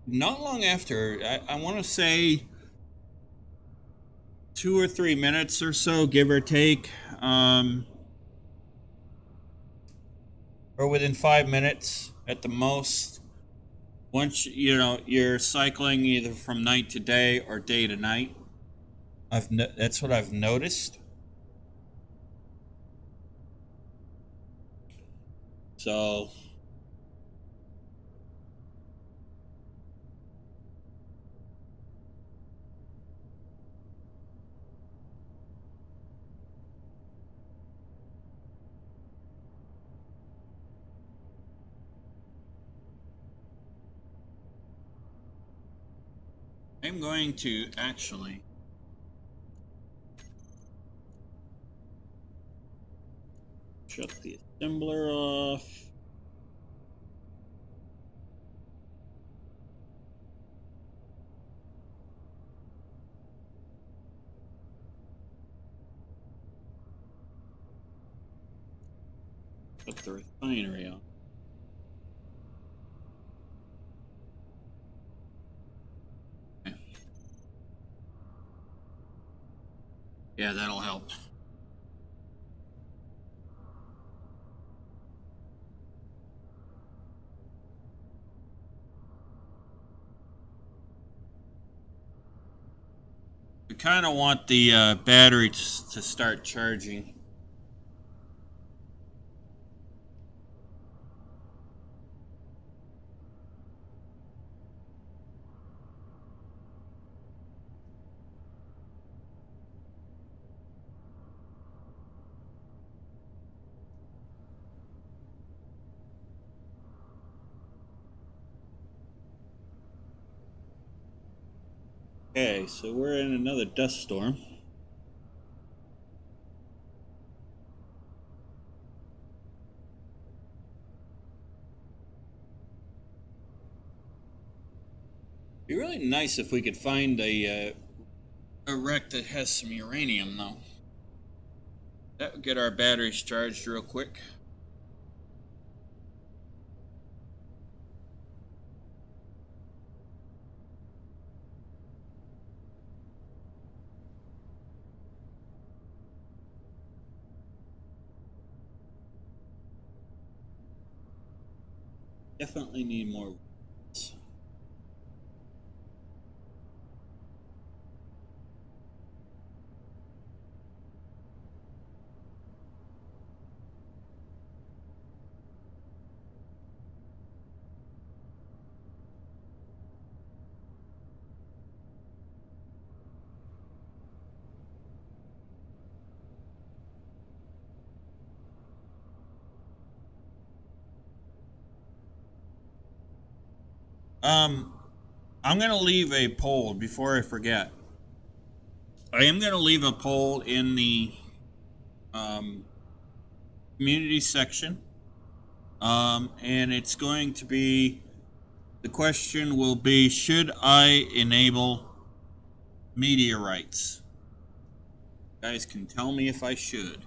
not long after, I want to say 2 or 3 minutes or so, give or take, or within 5 minutes at the most. Once you're cycling either from night to day or day to night. That's what I've noticed. So I'm going to actually shut the assembler off. Put the refinery on. Okay. Yeah, that'll help. We kind of want the battery to start charging. Okay, so we're in another dust storm. It'd be really nice if we could find a wreck that has some uranium, though. That would get our batteries charged real quick. Definitely need more. I'm gonna leave a poll before I forget. I am gonna leave a poll in the community section, and it's going to be, the question will be, should I enable meteorites? You guys can tell me if I should.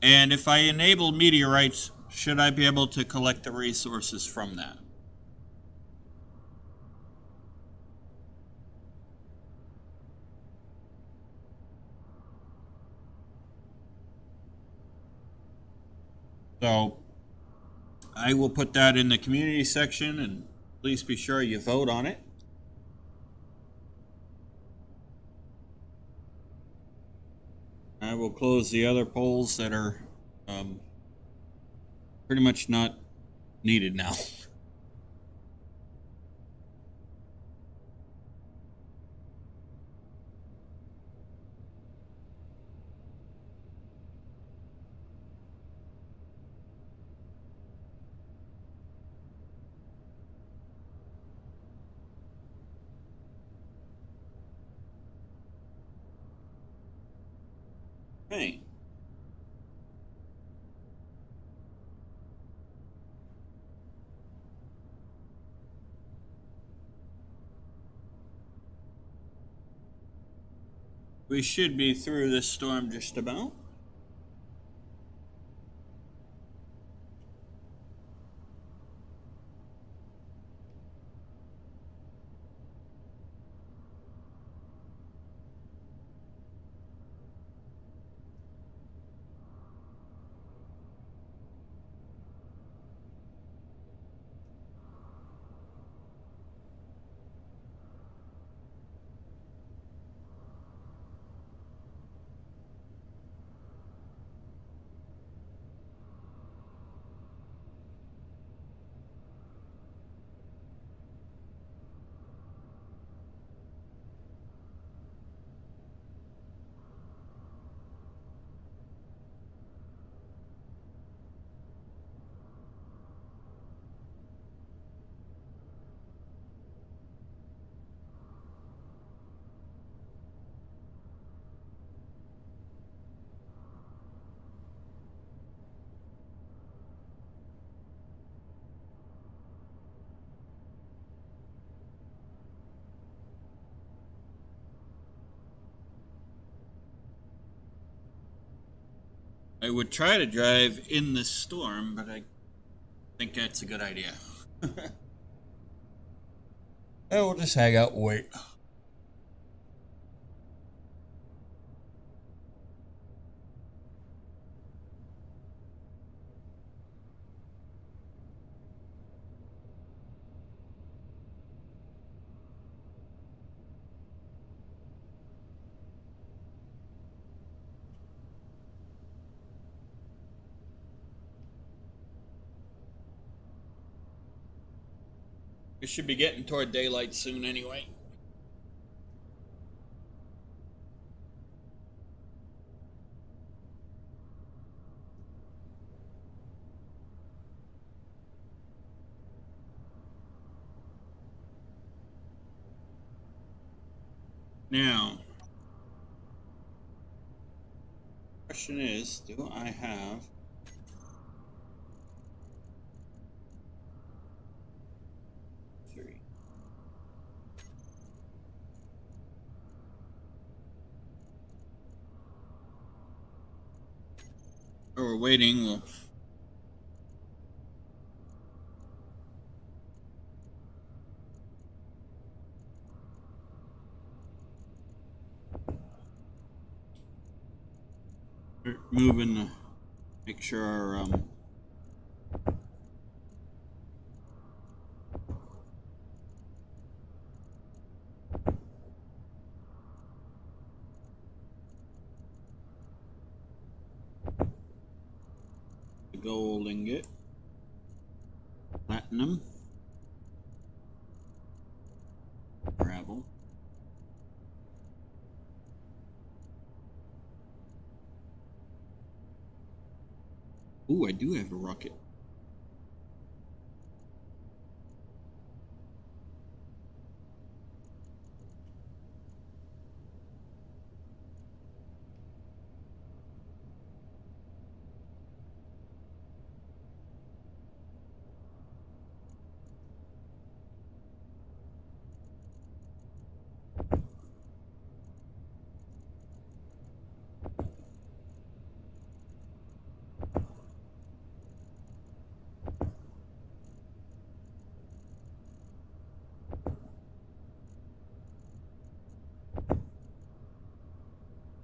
And if I enable meteorites, should I be able to collect the resources from that? So I will put that in the community section, and please be sure you vote on it. I will close the other polls that are pretty much not needed now. Okay. We should be through this storm just about. I would try to drive in this storm, but I think that's a good idea. We'll just hang out and wait. It should be getting toward daylight soon anyway. Now, question is, do I have three? Oh, we're waiting. We'll moving to make sure our the gold ingot, platinum, gravel. Ooh, I do have a rocket.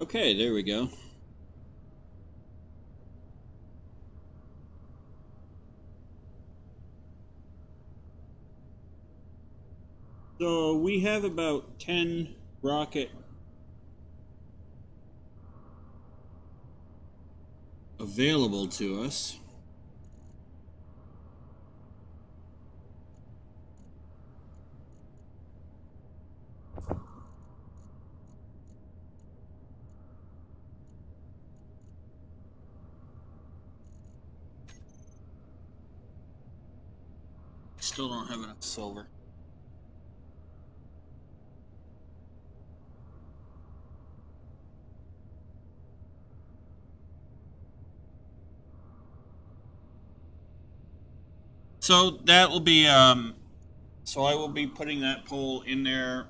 Okay, there we go. So we have about 10 rocket available to us. Still don't have enough silver. So that will be so I will be putting that poll in there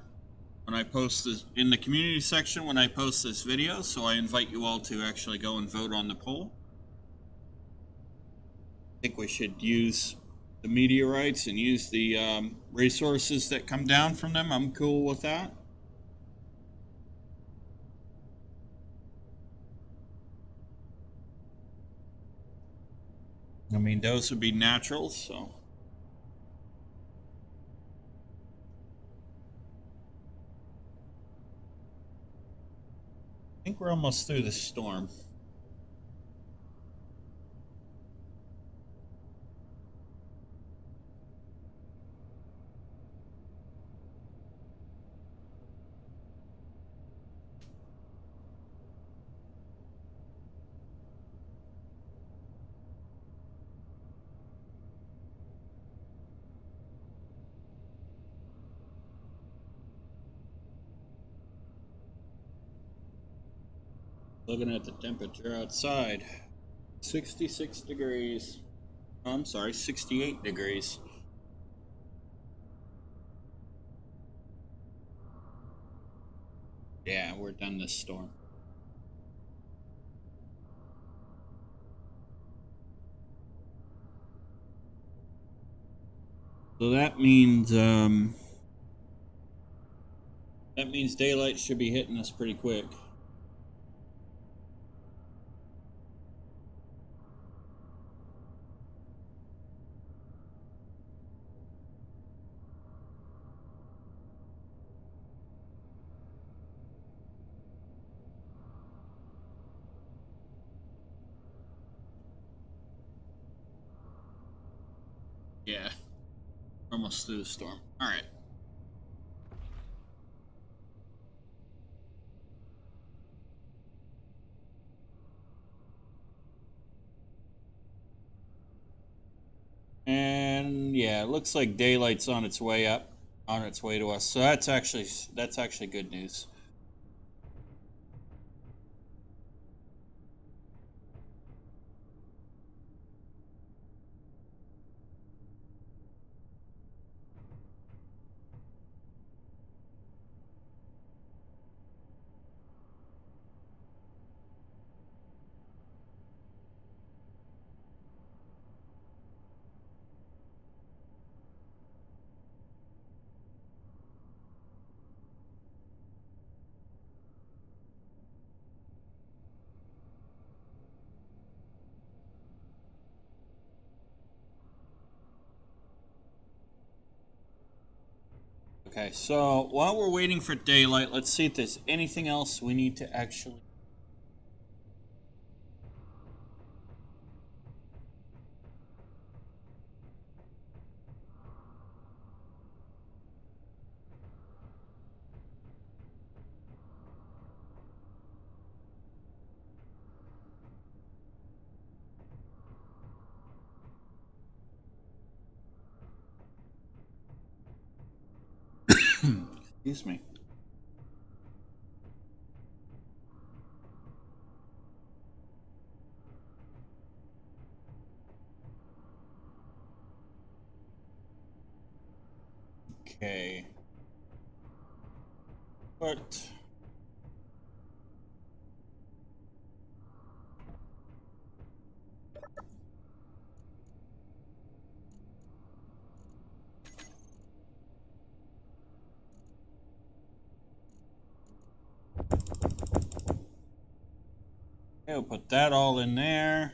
when I post this in the community section when I post this video. So I invite you all to actually go and vote on the poll. I think we should use the meteorites and use the resources that come down from them. I'm cool with that. I mean, those would be natural, so. I think we're almost through the storm. Looking at the temperature outside, 66 degrees. Oh, I'm sorry, 68 degrees. Yeah, we're done this storm. So that means daylight should be hitting us pretty quick. Yeah, almost through the storm. All right. And yeah, it looks like daylight's on its way up, on its way to us. So that's actually good news. Okay, so while we're waiting for daylight, let's see if there's anything else we need to actually. Excuse me. Okay. But okay, we'll put that all in there.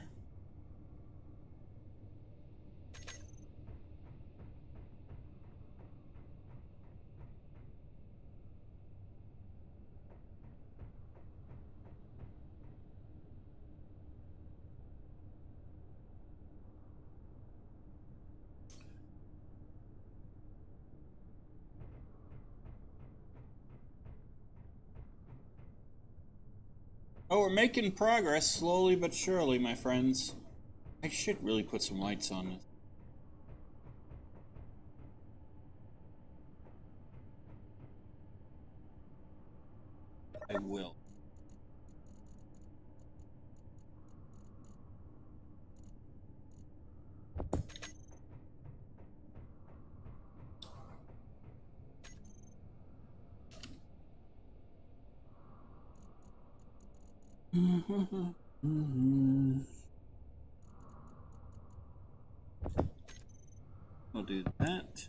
Oh, we're making progress slowly but surely, my friends. I should really put some lights on this. I will. I'll do that.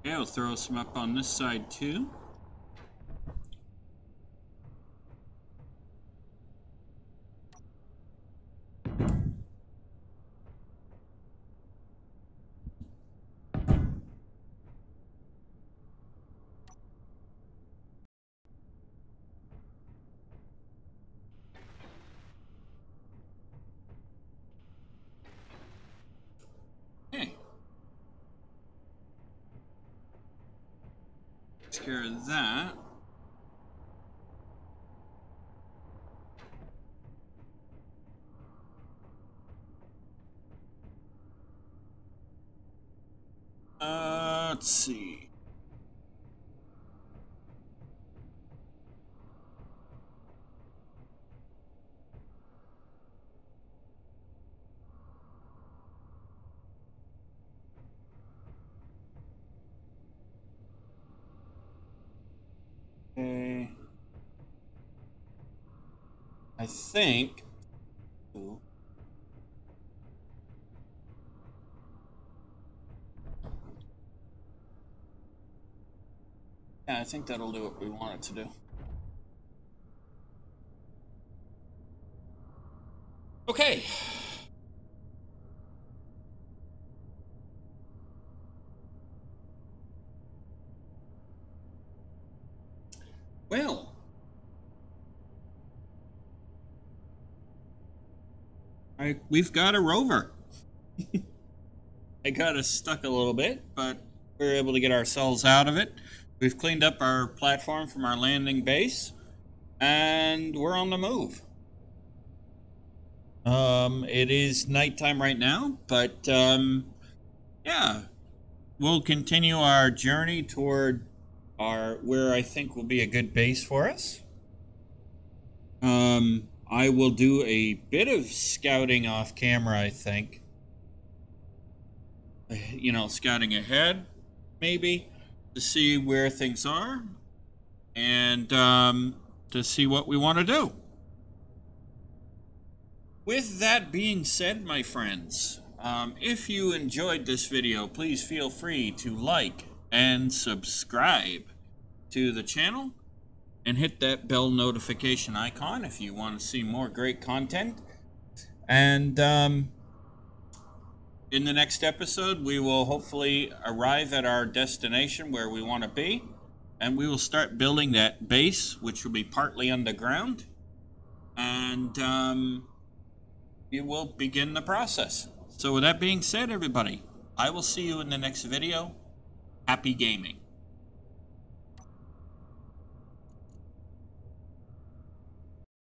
Yeah, I'll throw some up on this side too. Takes care of that. Let's see. Okay. I think. Ooh. Yeah, I think that'll do what we want it to do. Okay. Well, we've got a rover. I got us stuck a little bit, but we were able to get ourselves out of it. We've cleaned up our platform from our landing base, and we're on the move. It is nighttime right now, but yeah, we'll continue our journey toward where I think will be a good base for us. I will do a bit of scouting off camera, I think. You know, scouting ahead, maybe, to see where things are, and to see what we want to do. With that being said, my friends, if you enjoyed this video, please feel free to like and subscribe to the channel and hit that bell notification icon if you want to see more great content. And in the next episode, we will hopefully arrive at our destination where we want to be, and we will start building that base, which will be partly underground, and we will begin the process. So with that being said, everybody, I will see you in the next video. Happy gaming.